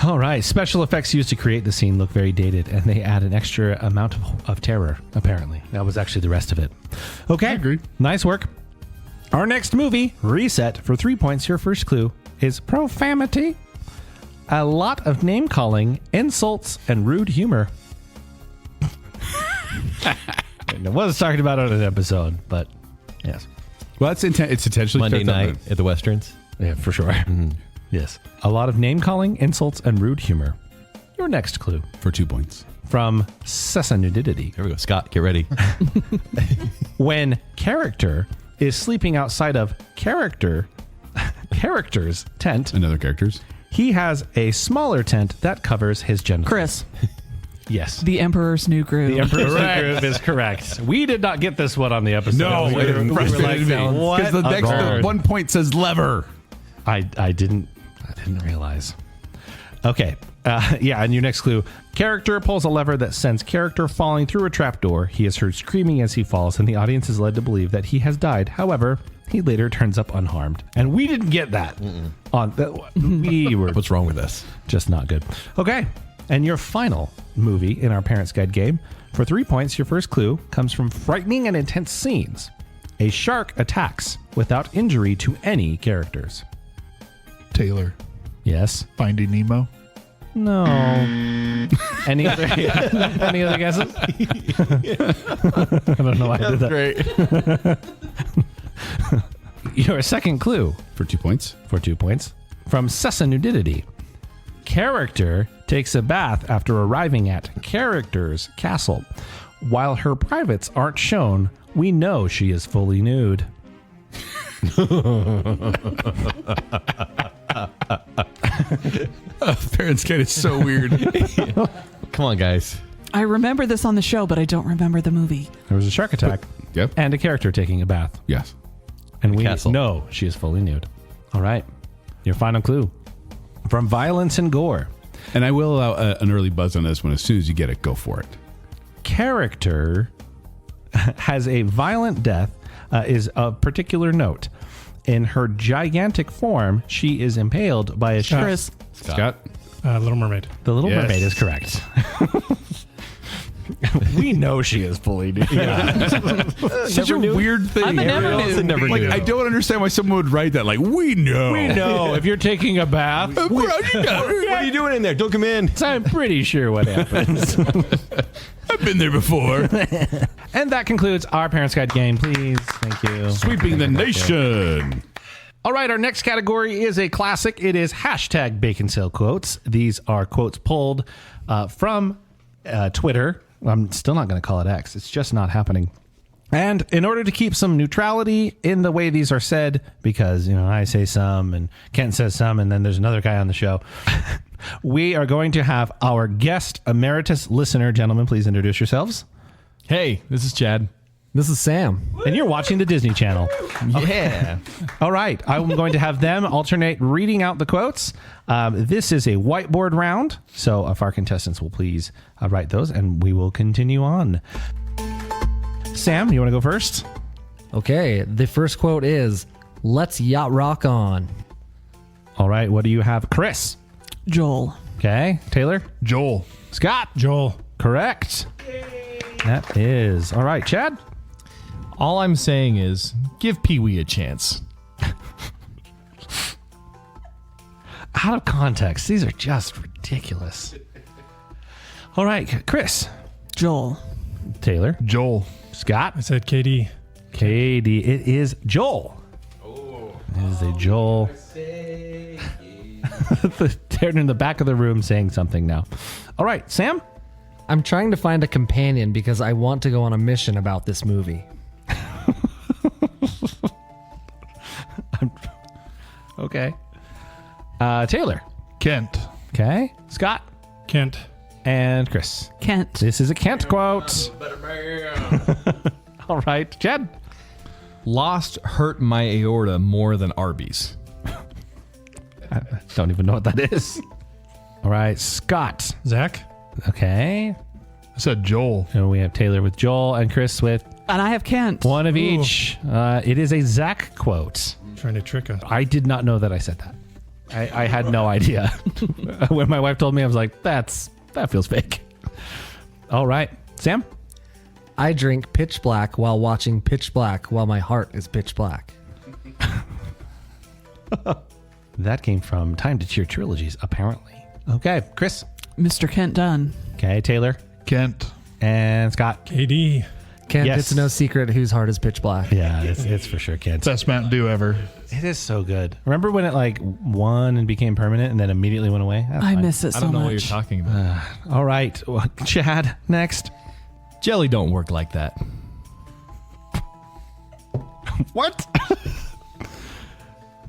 All right. Special effects used to create the scene look very dated, and they add an extra amount of terror, apparently. That was actually the rest of it. Okay. I agree. Nice work. Our next movie, Reset, for 3 points. Your first clue is profanity, a lot of name calling, insults, and rude humor. I was talking about it on an episode, but yes. Well, it's intentionally Monday picked up. night at the Westerns. Yeah, for sure. Yes. A lot of name calling, insults, and rude humor. Your next clue For 2 points. from Sessa Nudity. Here we go. Scott, get ready. When character is sleeping outside of character's tent, Another characters. he has a smaller tent that covers his genitals. Chris, Yes. the Emperor's New Groove. The Emperor's New Groove is correct. We did not get this one on the episode. No, we it frustrated me. Because the next guard. 1 point says lever. I didn't realize. Okay. Yeah, and your next clue. Character pulls a lever that sends character falling through a trapdoor. He is heard screaming as he falls, and the audience is led to believe that he has died. However, he later turns up unharmed. And we didn't get that. We were What's wrong with this? just not good. Okay. And your final movie in our Parents Guide game, for 3 points, your first clue comes from frightening and intense scenes. A shark attacks without injury to any characters. Taylor, Yes. Finding Nemo. No. Any other guesses? I don't know why I did that. Great. Your second clue For 2 points. for 2 points from Sessa Nudity. Character takes a bath after arriving at character's castle. While her privates aren't shown, we know she is fully nude. Parents Guide is so weird. Come on, guys. I remember this on the show, but I don't remember the movie. There was a shark attack Yep. and a character taking a bath. Yes. And we castle. know she is fully nude. All right. Your final clue from Violence and Gore. And I will allow an early buzz on this one. As soon as you get it, go for it. Character has a violent death, is of particular note. In her gigantic form, she is impaled by a shark. Chris, Scott? Little Mermaid. The Little Yes. Mermaid is correct. We know she is fully nude. Such a weird thing. I'm a never Ariel's knew. a never Like, knew. I don't understand why someone would write that. Like, we know. We know if you're taking a bath. What are you doing in there? Don't come in. I'm pretty sure what happens. I've been there before. And that concludes our Parents Guide game. Please. Thank you. Sweeping the nation. All right, our next category is a classic. It is hashtag Baconsale quotes. These are quotes pulled from Twitter. I'm still not going to call it X. It's just not happening. And in order to keep some neutrality in the way these are said, because, I say some and Kent says some, and then there's another guy on the show, we are going to have our guest emeritus listener. Gentlemen, please introduce yourselves. Hey, this is Chad. This is Sam. And you're watching the Disney Channel. Yeah. All right. I'm going to have them alternate reading out the quotes. This is a whiteboard round. So if our contestants will please write those, and we will continue on. Sam, you want to go first? Okay, the first quote is, "Let's yacht rock on." All right. What do you have? Chris. Joel. Okay. Taylor. Joel. Scott. Joel. Correct. That is. All right. Chad. All I'm saying is, give Pee-wee a chance. Out of context. These are just ridiculous. All right. Chris. Joel. Taylor. Joel. Scott. I said KD. KD. It is Joel. It is a Joel. They're in the back of the room saying something now. All right, Sam? I'm trying to find a companion because I want to go on a mission about this movie. Okay. Taylor. Kent. Okay. Scott. Kent. And Chris. Kent. This is a Kent quote. All right, Chad. Lost hurt my aorta more than Arby's. I don't even know what that is. All right, Scott. Zach. Okay. I said Joel. And we have Taylor with Joel and Chris with And I have Kent. one of each. It is a Zack quote. Trying to trick us. I did not know that I said that. I had no idea. When my wife told me, I was like, that feels fake. All right. Sam? I drink pitch black while watching pitch black while my heart is pitch black. That came from Time to Cheer Trilogies, apparently. Okay, Kris. Mr. Kent Dunn. Okay, Taylor. Kent. And Scott. KD. Kent, Yes. it's no secret whose heart is pitch black. Yeah, it's for sure Kent. Best Mountain Dew ever. It is so good. Remember when it like won and became permanent and then immediately went away? That's I fine. miss it so I don't know much. what you're talking about. All right, well, Chad, next. Jelly don't work like that. What?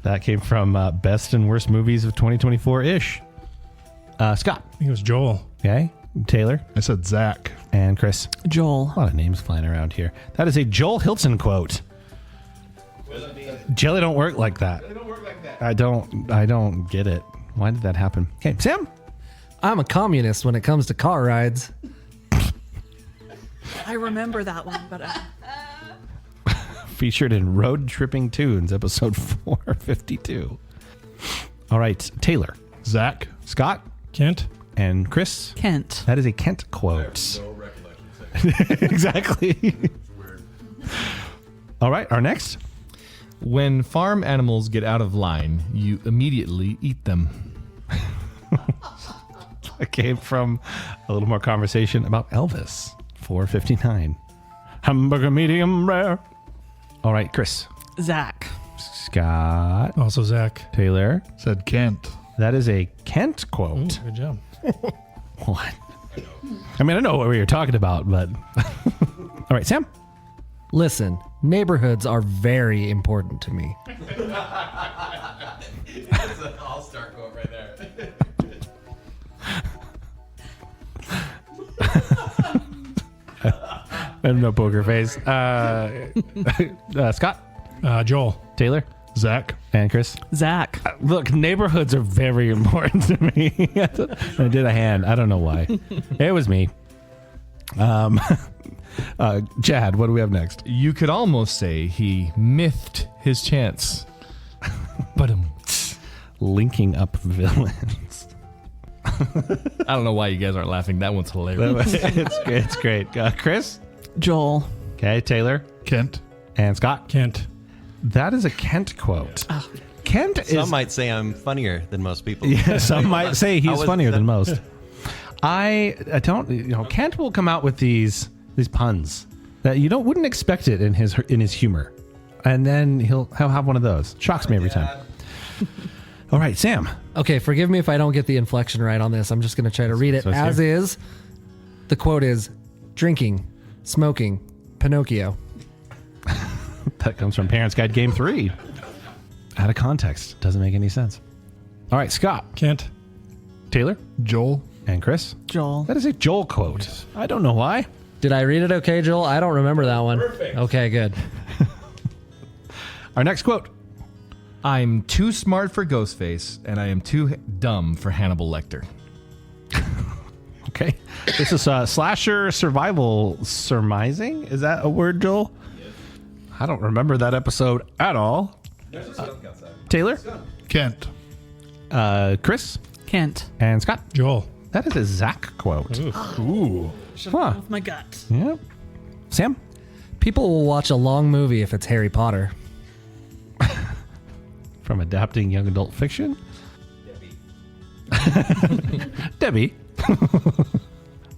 That came from Best and Worst Movies of 2024-ish. Scott. I think it was Joel. Okay. Taylor. I said Zack. And Kris. Joel. A lot of names flying around here. That is a Joel Hilton quote. Jelly don't work like that. Jelly don't work like that. I don't get it. Why did that happen? Okay, Sam. I'm a communist when it comes to car rides. I remember that one, but Featured in Road Tripping Tunes, episode 452. All right, Taylor. Zack. Scott. Kent. And Kris. Kent. That is a Kent quote. No recollection. Exactly. All right, our next. When farm animals get out of line, you immediately eat them. It came from a little more conversation about Elvis. 459. Hamburger medium rare. All right, Kris. Zack. Scott. Also Zack. Taylor. Said Kent. That is a Kent quote. Ooh, good job. What? I mean, I know what you're talking about, but... All right, Sam. Listen, neighborhoods are very important to me. That's an all-star quote right there. I have no poker face. Scott. Joel. Taylor. Zack. And Kris. Zack. Look, neighborhoods are very important to me. I did a hand. I don't know why. It was me. Chad, what do we have next? You could almost say he mithed his chance. But Linking up villains. I don't know why you guys aren't laughing. That one's hilarious. It's great. Kris? Joel. Okay, Taylor. Kent. And Scott? Kent. That is a Kent quote. Kent is... Some might say I'm funnier than most people. Yeah, some might say he's was- funnier than most. I don't... Kent will come out with these puns that you wouldn't expect it in his humor. And then he'll have one of those. Shocks me every time. All right, Sam. Okay, forgive me if I don't get the inflection right on this. I'm just going to try to read it So it's as here. is. The quote is, drinking, smoking, Pinocchio. That comes from Parents Guide Game 3. Out of context. Doesn't make any sense. All right, Scott. Kent. Taylor. Joel. And Kris. Joel. That is a Joel quote. I don't know why. Did I read it okay, Joel? I don't remember that one. Perfect. Okay, good. Our next quote. I'm too smart for Ghostface, and I am too dumb for Hannibal Lecter. Okay. This is slasher survival surmising. Is that a word, Joel? Yes. I don't remember that episode at all. Taylor? Kent. Kris? Kent. And Scott? Joel. That is a Zack quote. Ooh. Huh. With my gut. Yeah. Sam? People will watch a long movie if it's Harry Potter. From adapting young adult fiction? Debbie.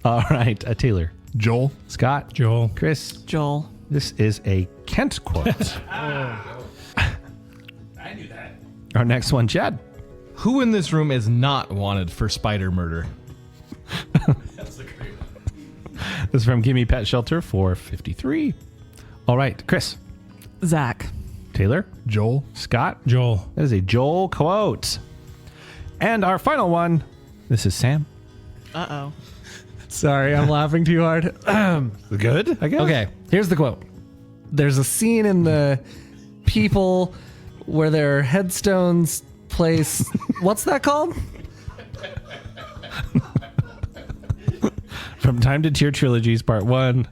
All right. Taylor. Joel. Scott. Joel. Kris. Joel. This is a Kent quote. I knew that. Our next one, Chad. Who in this room is not wanted for spider murder? This is from Gimme Pet Shelter 453. All right, Kris. Zack. Taylor. Joel. Scott. Joel. That is a Joel quote. And our final one. This is Sam. Uh-oh. Sorry, I'm laughing too hard. Good, I guess. Okay, here's the quote. There's a scene in the People where their headstones place. What's that called? From Time to Tier Trilogies, Part 1.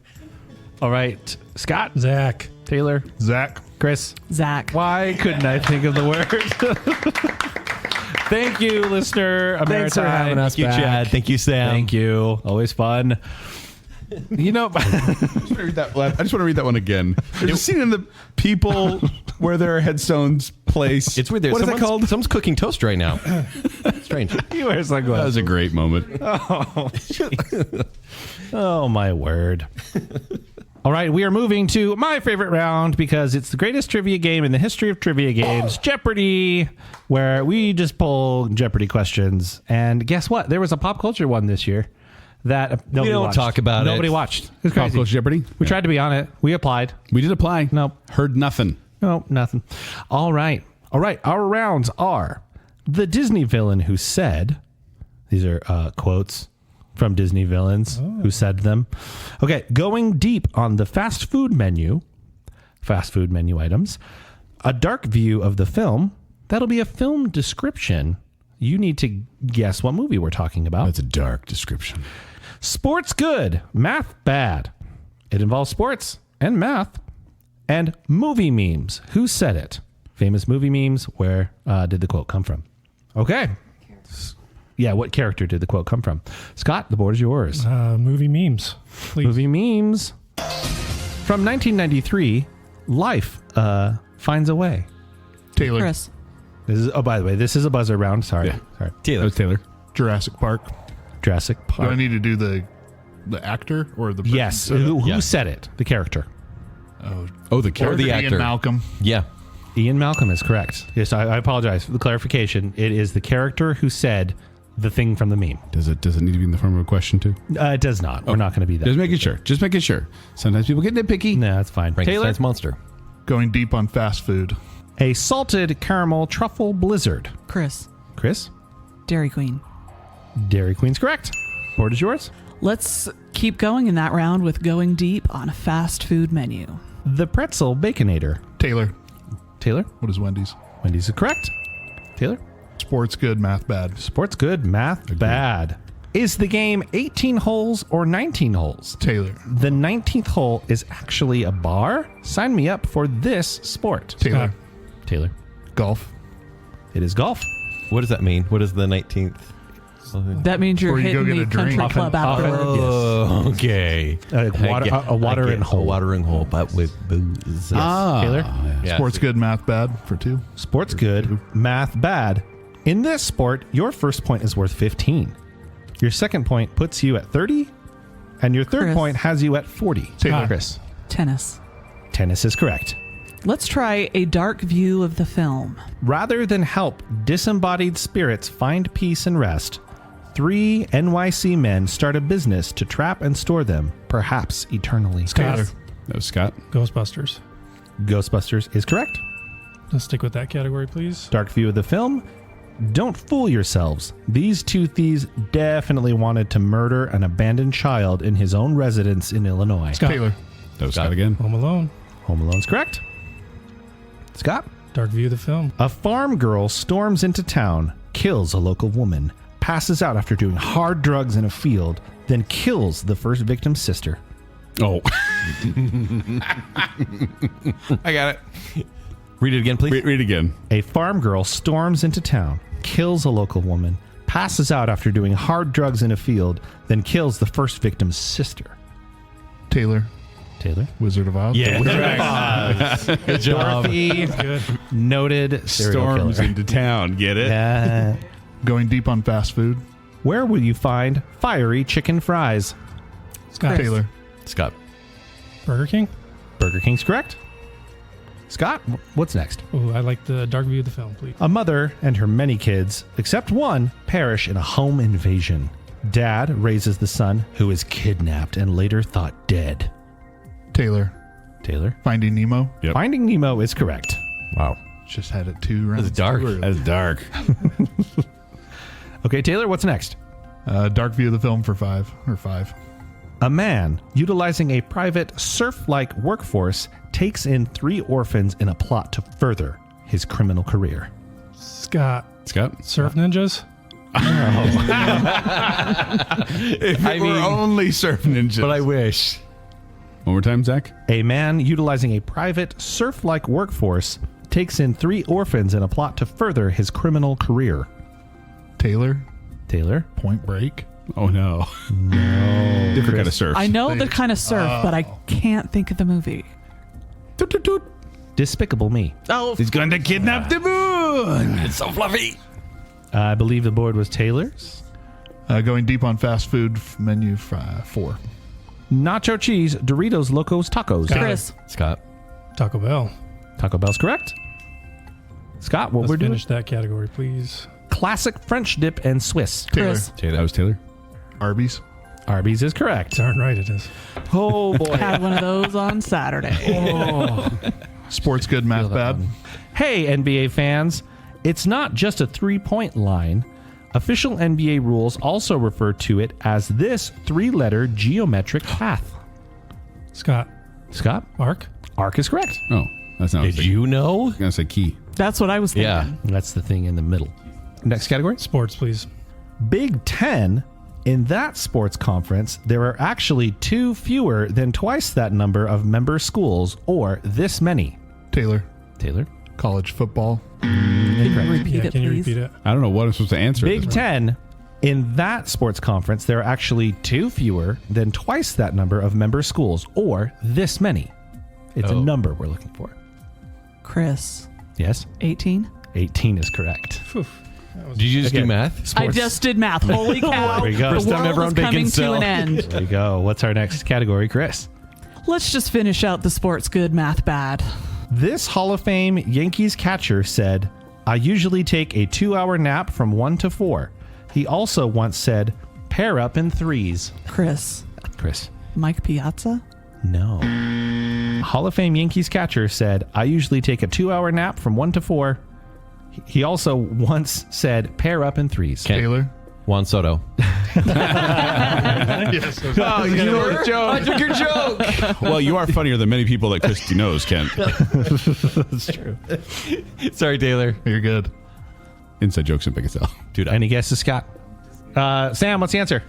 All right, Scott. Zack. Taylor. Zack. Kris. Zack. Why couldn't I think of the word? Thank you, listener. Thanks for having us Thank you, back. Chad. Thank you, Sam. Thank you. Always fun. You know, I just want to read that one again. There's a scene in the people where their headstones place. It's weird. What is that called? Someone's cooking toast right now. Strange. he wears That sunglasses. was a great moment. Oh, my word. All right, we are moving to my favorite round because it's the greatest trivia game in the history of trivia games, Jeopardy, where we just pull Jeopardy questions. And guess what? There was a pop culture one this year that nobody don't watched. talk about it. Nobody watched. It was Pop crazy. Culture Jeopardy. We tried to be on it. We applied. We did apply. Nope. Heard nothing. No, nothing. All right. Our rounds are the Disney villain who said, these are quotes from Disney villains who said them. Okay. Going deep on the fast food menu items, a dark view of the film. That'll be a film description. You need to guess what movie we're talking about. That's a dark description. Sports good, math bad. It involves sports and math. And movie memes. Who said it? Famous movie memes. Where did the quote come from? Okay. Yeah, what character did the quote come from? Scott, the board is yours. Movie memes, please. Movie memes. From 1993, Life Finds a Way. Taylor. Kris. By the way, this is a buzzer round. Sorry. Sorry. That was Taylor. Jurassic Park. Jurassic Do Park. I need to do the actor or the person? Yes. who said it? Who said it? The character. Oh, the Or character. the Ian actor. Malcolm. Yeah. Ian Malcolm is correct. Yes, I apologize for the clarification. It is the character who said the thing from the meme. Does it need to be in the form of a question too? It does not. We're not going to be that. Just making sure. Just making sure. Sometimes people get nitpicky. No, that's fine. Taylor, Frankenstein's monster. Going deep on fast food. a salted caramel truffle blizzard. Kris. Chris, Dairy Queen. Dairy Queen's correct. Board is yours. Let's keep going in that round with going deep on a fast food menu. The pretzel baconator. Taylor. Taylor, What is Wendy's? Wendy's is correct. Taylor, Sports good, math bad. sports good, math bad. Is the game 18 holes or 19 holes? Taylor. The 19th hole is actually a bar. Sign me up for this sport. Taylor. Taylor, Golf. it is golf. What does that mean? What is the 19th? That means you're Or you go hitting get the a drink. country club afterwards. Oh, okay. A watering hole. A watering hole, but with booze. Taylor, Yeah. Sports good, math bad for 2. sports good, math bad. In this sport, your first point is worth 15. Your second point puts you at 30, and your third Chris. point has you at 40. Taylor. Chris, Tennis. tennis is correct. Let's try a dark view of the film. Rather than help disembodied spirits find peace and rest, 3 NYC men start a business to trap and store them, perhaps eternally. Scott. That was Scott. Ghostbusters. Ghostbusters is correct. Let's stick with that category, please. Dark view of the film. Don't fool yourselves. These two thieves definitely wanted to murder an abandoned child in his own residence in Illinois. Scott. Taylor. That was Scott again. Home Alone. Home Alone's correct. Scott. Dark view of the film. A farm girl storms into town, kills a local woman, passes out after doing hard drugs in a field, then kills the first victim's sister. Oh. I got it. Read it again, please. Read again. A farm girl storms into town, kills a local woman, passes out after doing hard drugs in a field, then kills the first victim's sister. Taylor. Taylor. Wizard of Oz. Good job. Dorothy, Good. noted serial Storms killer. into town. Get it? Going deep on fast food. Where will you find fiery chicken fries? Scott. Taylor. Scott. Burger King. Burger King's correct. Scott, what's next? Oh, I like the dark view of the film, please. A mother and her many kids, except one, perish in a home invasion. Dad raises the son, who is kidnapped and later thought dead. Taylor. Taylor. Finding Nemo. Yep. Finding Nemo is correct. Wow. Just had it 2 rounds. That's dark. That's dark. Okay, Taylor, what's next? Dark view of the film for 5 or 5. A man, utilizing a private surf-like workforce, takes in 3 orphans in a plot to further his criminal career. Scott. Scott? Surf Ninjas. If it were only surf ninjas. But I wish. One more time, Zach. A man, utilizing a private surf-like workforce, takes in 3 orphans in a plot to further his criminal career. Taylor. Taylor. Point Break. Oh, no. No. Different kind of surf. I know the kind of surf, but I can't think of the movie. Toot, toot, toot. Despicable Me. Oh, He's going to kidnap the moon. It's so fluffy. I believe the board was Taylor's. Going deep on fast food menu 4. Nacho cheese, Doritos, Locos, Tacos. Kris. Scott. Taco Bell. Taco Bell's correct. Scott, what Let's we're doing? finish that category, please. Classic French dip and Swiss. Kris. That was Taylor. Arby's. Arby's is correct. Darn right it is. Oh, boy. Had one of those on Saturday. Sports good, math bad. Hey, NBA fans. It's not just a 3-point line. Official NBA rules also refer to it as this 3-letter geometric path. Scott. Scott? Arc. Arc is correct. Oh, that's not. Did you know? I was going to say key. That's what I was thinking. Yeah. That's the thing in the middle. Next category. Sports, please. Big Ten. In that sports conference, there are actually 2 fewer than twice that number of member schools, or this many. Taylor. Taylor? College football. Can you repeat Yeah, it, can you please? repeat it? I don't know what I'm supposed to answer. at Big this point. Ten. In that sports conference, there are actually 2 fewer than twice that number of member schools, or this many. It's a number we're looking for. Kris. Yes? 18. 18 is correct. Did you just do Okay. math? I just did math. Holy cow. There we go. The First time world ever is on coming to Baconsale. an end. There we go. What's our next category, Kris? Let's just finish out the sports good, math bad. This Hall of Fame Yankees catcher said, I usually take a 2-hour nap from 1 to 4. He also once said, pair up in 3s. Kris. Kris. Mike Piazza. No. Hall of Fame Yankees catcher said, I usually take a 2-hour nap from 1 to 4. He also once said, pair up in 3s. Taylor. Juan Soto. Yes. Oh, you know the joke. I took your joke. Well, you are funnier than many people that Christy knows, Kent. That's true. Sorry, Taylor. You're good. Inside jokes in Baconsale. Dude, Any guesses, Scott? Sam, what's the answer?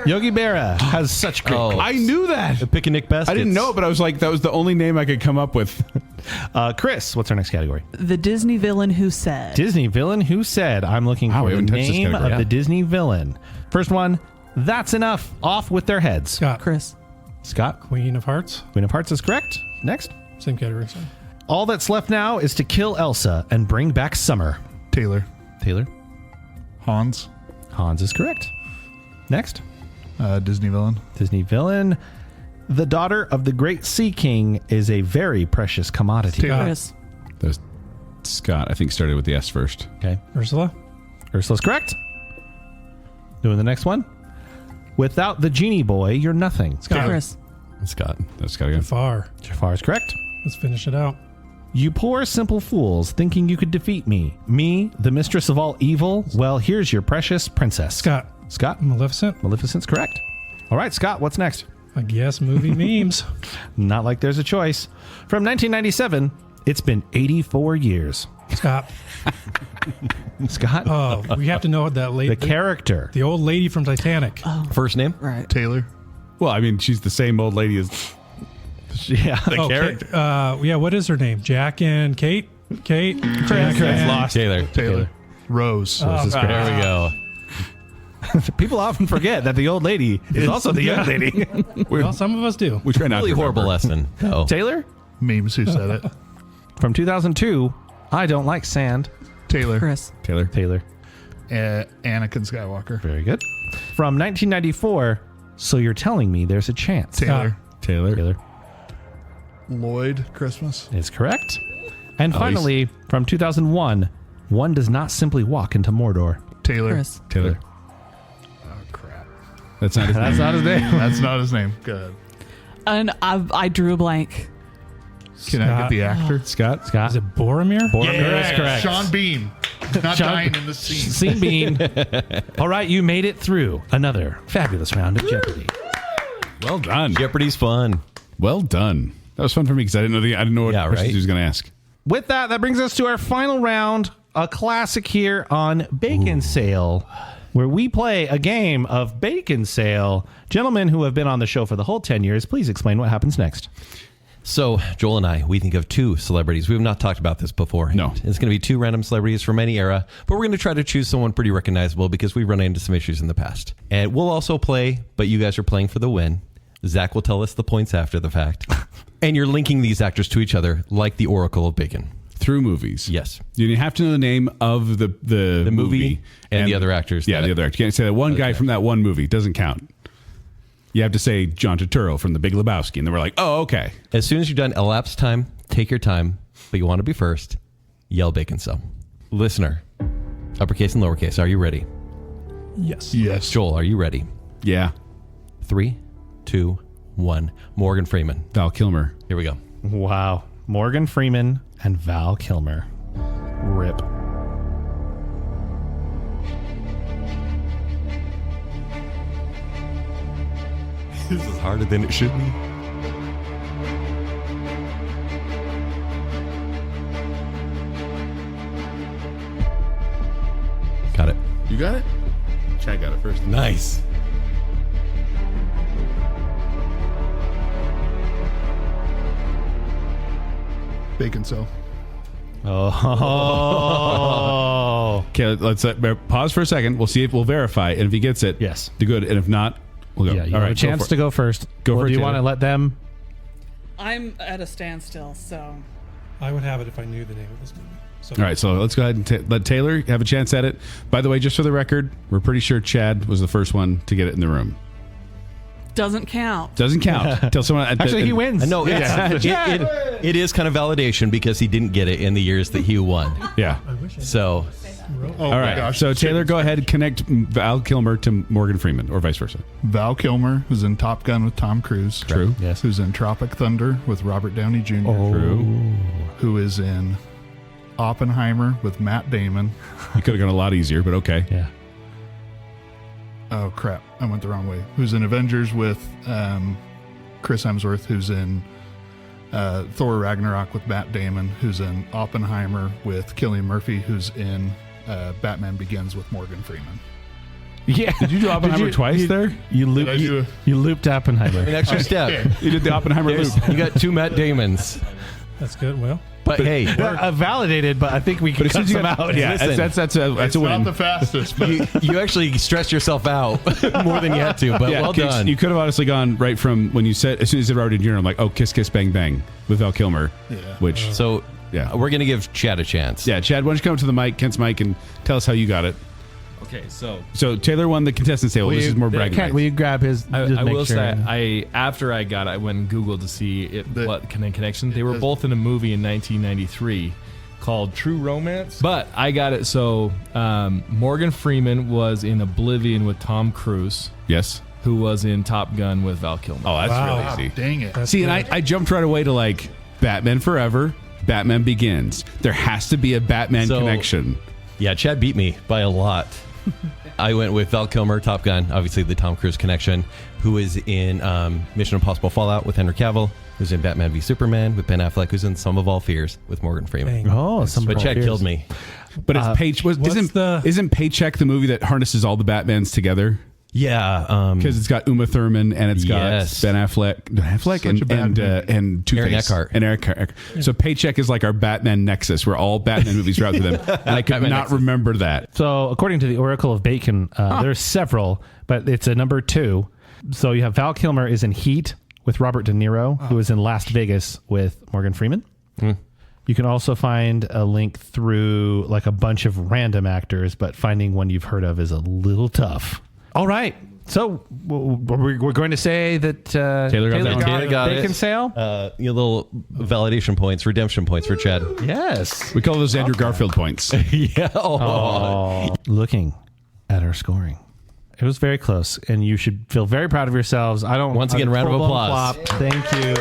Yogi Berra has such great. Oh. I knew that. Pick a Nick Best. I didn't know, but I was like, that was the only name I could come up with. Kris, what's our next category? The Disney villain who said. Disney villain who said, I'm looking Wow, for we the haven't touched this name category. of the Disney villain. First one, that's enough. Off with their heads. Scott. Kris. Scott, Queen of Hearts. Queen of Hearts is correct. Next. Same category. Sorry. All that's left now is to kill Elsa and bring back summer. Taylor. Taylor. Hans. Hans is correct. Next. Disney villain. Disney villain. The daughter of the great Sea King is a very precious commodity. Taylor. Kris. That was Scott. I think started with the S first. Okay. Ursula. Ursula's correct. Doing the next one. Without the genie boy, you're nothing. Scott. Kris. Scott. That's Scott again. Jafar. Jafar is correct. Let's finish it out. You poor simple fools, thinking you could defeat me. Me, the mistress of all evil? Well, here's your precious princess. Scott. Scott? Maleficent. Maleficent's correct. All right, Scott, what's next? I guess movie memes. Not like there's a choice. From 1997, it's been 84 years. Scott. Scott? Oh, we have to know that the lady. character. The old lady from Titanic. First name? Right. Taylor. Well, I mean, she's the same old lady as Yeah. the character. Yeah, what is her name? Jack and Kate? Kate? Jack and Lost. Taylor. Taylor. Rose. This is There we go. People often forget that the old lady is also the young lady. Well, some of us do. We try not Really to horrible remember. lesson. Oh. Taylor? Memes who said it. From 2002, I don't like sand. Taylor. Kris. Taylor. Taylor. Anakin Skywalker. Very good. From 1994, so you're telling me there's a chance. Taylor. Taylor. Taylor Lloyd Christmas. is correct. And finally, from 2001, one does not simply walk into Mordor. Taylor. Kris. Taylor. Oh, crap. That's not his That's name. not his name. That's not his name. Good. And I drew a blank. Can I get the actor? Scott. Scott. Is it Boromir? Boromir is correct. Sean Bean. Not dying in the scene. Scene Bean. All right, you made it through another fabulous round of Jeopardy. Well done. Jeopardy's fun. Well done. That was fun for me because I didn't know what Yeah, questions right? he was going to ask. With that brings us to our final round, a classic here on Baconsale, where we play a game of Baconsale. Gentlemen who have been on the show for the whole 10 years, please explain what happens next. So, Joel and I, we think of 2 celebrities. We have not talked about this before. No. It's going to be 2 random celebrities from any era, but we're going to try to choose someone pretty recognizable because we've run into some issues in the past. And we'll also play, but you guys are playing for the win. Zach will tell us the points after the fact. And you're linking these actors to each other like the Oracle of Bacon. Through movies. Yes. You have to know the name of the movie and the other actors. Yeah, the other actors. You can't say that one guy from that one movie. It doesn't count. You have to say John Turturro from The Big Lebowski. And then we're like, oh, okay. As soon as you're done, elapsed time, take your time, but you want to be first, yell Baconsale. Listener, uppercase and lowercase, are you ready? Yes. Yes. Joel, are you ready? Yeah. 3, 2, 1. Morgan Freeman. Val Kilmer. Here we go. Wow. Morgan Freeman and Val Kilmer. Rip. This is harder than it should be. Got it. You got it? Chad got it first. Nice. Baconsale. Oh. Okay, let's pause for a second. We'll see if we'll verify. And if he gets it, Yes. do good. And if not, we'll go. Yeah, you All have right, a chance to go first. Go Or for it, do you Taylor. want to let them? I'm at a standstill, so. I would have it if I knew the name of this movie. So All right, so let's go ahead and let Taylor have a chance at it. By the way, just for the record, we're pretty sure Chad was the first one to get it in the room. Doesn't count. Doesn't count. Tell someone. Actually, he wins. No, it is kind of validation because he didn't get it in the years that he won. Yeah. So, Oh All my right. gosh. So Taylor, go ahead and connect Val Kilmer to Morgan Freeman, or vice versa. Val Kilmer, who's in Top Gun with Tom Cruise. True. Yes. Who's in Tropic Thunder with Robert Downey Jr. True. Who is in Oppenheimer with Matt Damon. You could have gone a lot easier, but okay. Yeah. Oh crap, I went the wrong way. Who's in Avengers with Chris Hemsworth, who's in Thor Ragnarok with Matt Damon, who's in Oppenheimer with Cillian Murphy, who's in Batman Begins with Morgan Freeman. Yeah. Did you do Oppenheimer twice there? You Did I do you looped Oppenheimer. an extra step. You did the Oppenheimer loop. You got 2 Matt Damons. that's good. Well, But hey, Validated, but I think we can But as soon cut as you some got, out. yeah, Listen, that's a It's win. not the fastest, but you actually stressed yourself out more than you had to, but Yeah, well Kix, done. You could have honestly gone right from when you said, as soon as you said Robert Jr., I'm like, oh, Kiss Kiss Bang Bang with Val Kilmer. Yeah. Which, So, Yeah. we're going to give Chad a chance. yeah, Chad, why don't you come up to the mic, Kent's mic, and tell us how you got it. Okay, so So Taylor won the contestant table. This is more bragging Kent, will rights. you grab his? I just make will sure. say, after I got it, I went and Googled to see what connection. They were both in a movie in 1993 called True Romance. But I got it. So Morgan Freeman was in Oblivion with Tom Cruise, Yes. who was in Top Gun with Val Kilmer. Oh, that's Wow. really easy. dang it. that's See, and good. I jumped right away to like Batman Forever, Batman Begins. There has to be a Batman So- connection. Yeah, Chad beat me by a lot. I went with Val Kilmer, Top Gun, obviously the Tom Cruise connection, who is in Mission Impossible Fallout with Henry Cavill, who's in Batman v Superman with Ben Affleck, who's in Sum of All Fears with Morgan Freeman. Dang. Oh, some But Chad killed me. But it's isn't Paycheck the movie that harnesses all the Batmans together? Yeah. Because it's got Uma Thurman and it's got Yes. Ben Affleck Such a bad and Two-Face. Aaron Eckhart. And Eric Eckhart. So Paycheck is like our Batman nexus where all Batman movies are out to them. And I could Batman not nexus. remember that. So, according to the Oracle of Bacon, there's several, but it's a number 2. So you have Val Kilmer is in Heat with Robert De Niro, who is in Las Vegas with Morgan Freeman. You can also find a link through like a bunch of random actors, but finding one you've heard of is a little tough. All right. So we're going to say that Taylor got that one. Taylor got it. Baconsale? Your little validation points, redemption points for Chad. Yes. We call those Andrew Garfield points. Yeah. Looking at our scoring. It was very close, and you should feel very proud of yourselves. Once again, round of full-blown applause. flop. Thank you.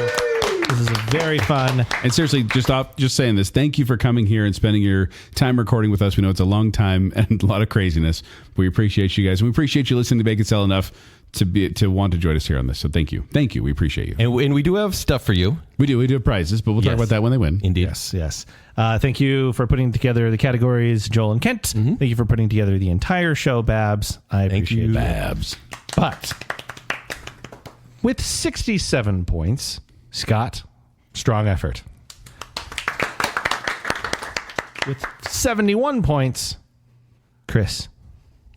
This is very fun. And seriously, just saying this, thank you for coming here and spending your time recording with us. We know it's a long time and a lot of craziness. We appreciate you guys. And we appreciate you listening to Baconsale enough to want to join us here on this. So thank you. Thank you. We appreciate you. And we do have stuff for you. We do have prizes, but we'll talk Yes. about that when they win. Indeed. Yes. Thank you for putting together the categories, Joel and Kent. Thank you for putting together the entire show, Babs. I Thank appreciate you. that. Babs. But with 67 points, Scott Strong effort. With 71 points, Kris.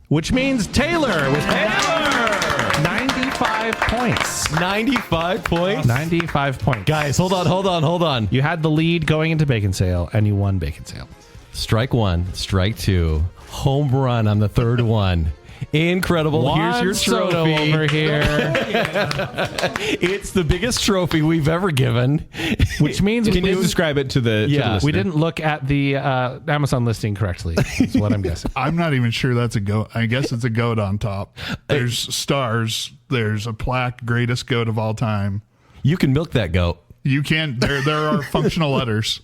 Which means Taylor with 95 points. 95 points? 95 points. Guys, hold on. You had the lead going into Baconsale, and you won Baconsale. Strike one, strike two. Home run on the third one. Incredible. Here's your Soto trophy. over here. It's the biggest trophy we've ever given. Which means Can you describe it to the listener? we didn't look at the Amazon listing correctly, is what I'm guessing. I'm not even sure that's a goat. I guess it's a goat on top. There's stars. There's a plaque, greatest goat of all time. You can milk that goat. You can't. There are functional letters.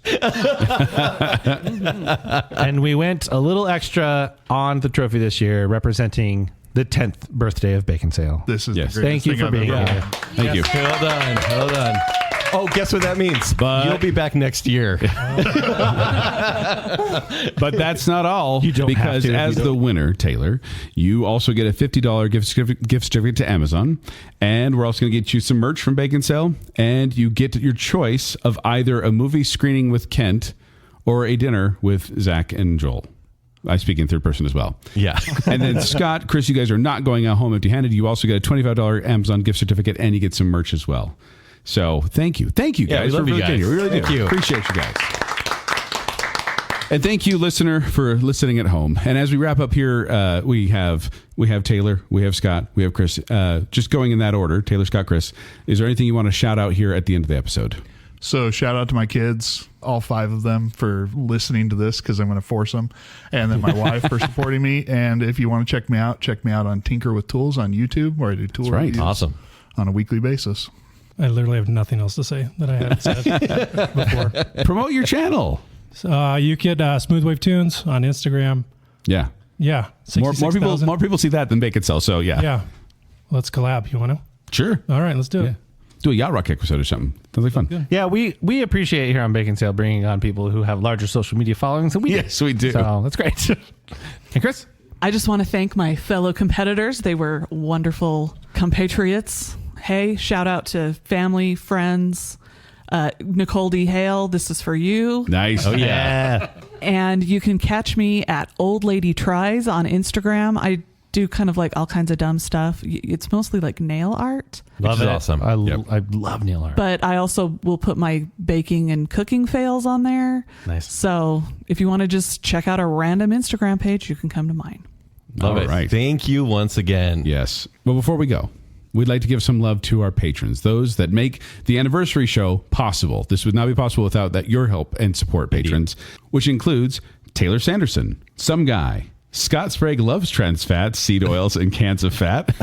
And we went a little extra on the trophy this year, representing the 10th birthday of Baconsale. This is Yes. the Thank greatest you thing for I've being ever here. done. Thank you. Well done. Oh, guess what that means? But- you'll be back next year. But that's not all. You don't have because to if as you the don't. winner, Taylor, you also get a $50 gift certificate to Amazon, and we're also going to get you some merch from Baconsale, and you get your choice of either a movie screening with Kent or a dinner with Zach and Joel. I speak in third person as well. Yeah. And then Scott, Kris, you guys are not going out home empty-handed. You also get a $25 Amazon gift certificate, and you get some merch as well. So thank you guys. Yeah, we love you for guys. being here. We really Thank do. you. Appreciate you guys. And thank you, listener, for listening at home. And as we wrap up here, we have Taylor, we have Scott, we have Kris. Just going in that order, Taylor, Scott, Kris. Is there anything you want to shout out here at the end of the episode? So shout out to my kids, all 5 of them, for listening to this because I'm going to force them. And then my wife for supporting me. And if you want to check me out on Tinker with Tools on YouTube, where I do tool reviews Awesome. on a weekly basis. I literally have nothing else to say that I haven't said before. Promote your channel. So, you get Smoothwave Tunes on Instagram. Yeah. Yeah. More 66,000. people see that than Baconsale. So yeah. Yeah. Let's collab. You want to? Sure. All right, let's do it. Do a Yacht Rock episode or something. Sounds like fun. Yeah, we appreciate here on Baconsale bringing on people who have larger social media followings than we do. Yes, we do. So that's great. And Kris? I just want to thank my fellow competitors. They were wonderful compatriots. Hey, shout out to family, friends. Nicole D. Hale, this is for you. Nice. Oh, yeah. And you can catch me at Old Lady Tries on Instagram. I do kind of like all kinds of dumb stuff. It's mostly like nail art. Love it. Awesome. I love nail art. But I also will put my baking and cooking fails on there. Nice. So if you want to just check out a random Instagram page, you can come to mine. Love All it. right. Thank you once again. Yes. Well, before we go, we'd like to give some love to our patrons, those that make the anniversary show possible. This would not be possible without your help and support, patrons, which includes Taylor Sanderson, Some Guy, Scott Sprague loves trans fats, seed oils, and cans of fat,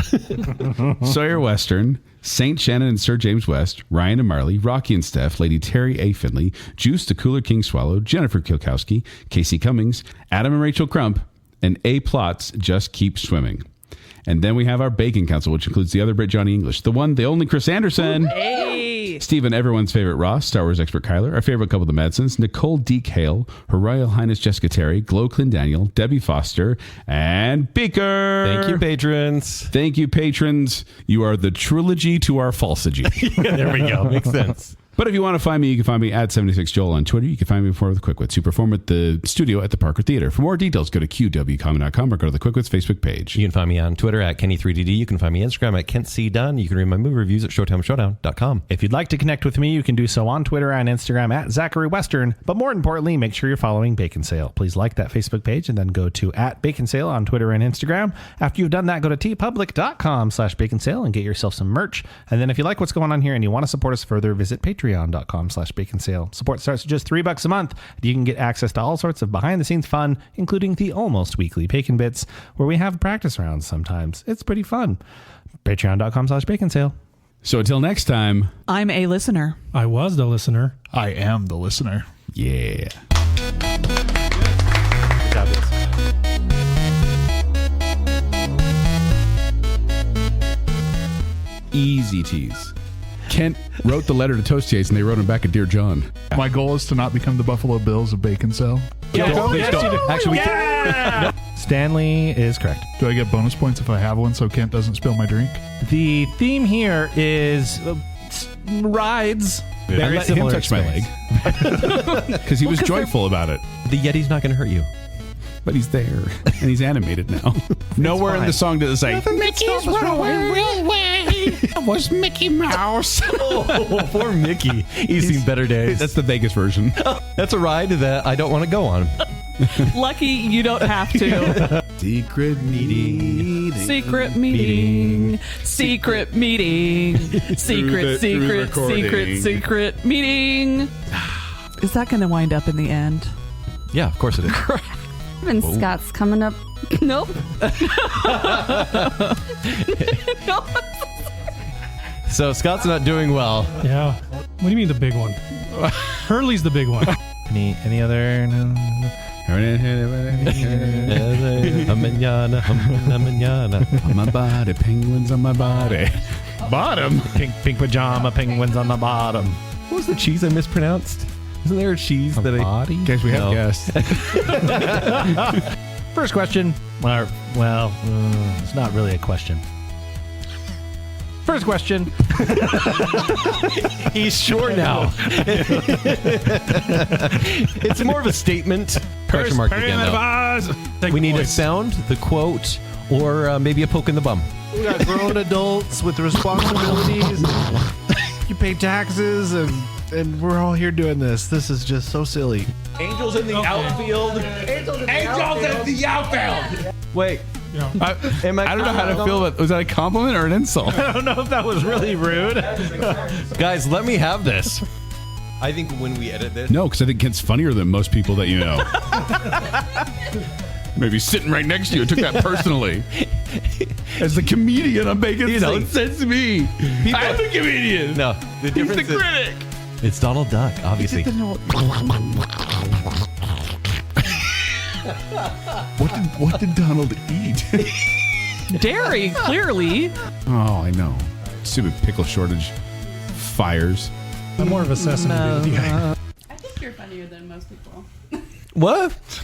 Sawyer Western, St. Shannon and Sir James West, Ryan and Marley, Rocky and Steph, Lady Terry A. Finley, Juice the Cooler King Swallow, Jennifer Kilkowski, Casey Cummings, Adam and Rachel Crump, and A. Plots Just Keep Swimming. And then we have our Bacon Council, which includes the other Brit Johnny English, the one, the only Kris Anderson, Stephen, everyone's favorite Ross, Star Wars expert Kyler, our favorite couple of the Madsons, Nicole Deke Hale, Her Royal Highness Jessica Terry, Glow Daniel, Debbie Foster, and Beaker. Thank you, patrons. Thank you, patrons. You are the trilogy to our falsogy. There we go. Makes sense. But if you want to find me, you can find me at 76Joel on Twitter. You can find me before with Quickwits, who perform at the studio at the Parker Theater. For more details, go to qwcommon.com or go to the Quickwits Facebook page. You can find me on Twitter at Kenny3DD. You can find me on Instagram at KentCDunn. You can read my movie reviews at ShowtimeShowdown.com. If you'd like to connect with me, you can do so on Twitter and Instagram at Zachary Western. But more importantly, make sure you're following Baconsale. Please like that Facebook page and then go to at Baconsale on Twitter and Instagram. After you've done that, go to tpublic.com/Baconsale and get yourself some merch. And then if you like what's going on here and you want to support us further, visit patreon.com/Baconsale. Support starts at just $3 a month. You can get access to all sorts of behind-the-scenes fun, including the almost weekly Bacon Bits, where we have practice rounds sometimes. It's pretty fun. Patreon.com/Baconsale. So until next time, I'm a listener. I was the listener. I am the listener. yeah. Easy tease. Kent wrote the letter to Toastiers, and they wrote him back a Dear John. My goal is to not become the Buffalo Bills of Baconsale. Actually, Stanley is correct. Do I get bonus points if I have one so Kent doesn't spill my drink? The theme here is great rides. I Very let him similar touch my leg because he was joyful about it. The Yeti's not going to hurt you. But he's there, and he's animated now. Nowhere in the song does it say, Mickey's runaway railway. That was Mickey Mouse. Oh, poor Mickey. He's seen better days. That's the Vegas version. That's a ride that I don't want to go on. Lucky you don't have to. Secret meeting. Secret meeting. Secret meeting. Secret meeting. Is that going to wind up in the end? Yeah, of course it is. Even Scott's coming up. Nope. So Scott's not doing well. Yeah. What do you mean the big one? Hurley's the big one. Any other? On my body, penguins on my body. Bottom. Pink pajama, penguins on the bottom. What was the cheese I mispronounced? Isn't there a cheese that body? Guys, we have No. guests. First question. Well, it's not really a question. First question. He's sure now. It's more of a statement. Question mark again, though. We need a sound, the quote, or maybe a poke in the bum. We got grown adults with responsibilities. You pay taxes, and we're all here doing this. This is just so silly. Angels in the outfield. Angels in the outfield. Wait. I don't know how to feel about. Was that a compliment or an insult? I don't know if that was really rude. Guys, let me have this. I think when we edit this. No, because I think Kent's funnier than most people that you know. Maybe sitting right next to you. I took that personally. As the comedian on Baconsale, it says me. I'm the comedian. No, the difference He's the critic. It's Donald Duck, obviously. What did Donald eat? Dairy, clearly. Oh, I know. Stupid pickle shortage. Fires. I'm more of a sesame baby guy. I think you're funnier than most people. What?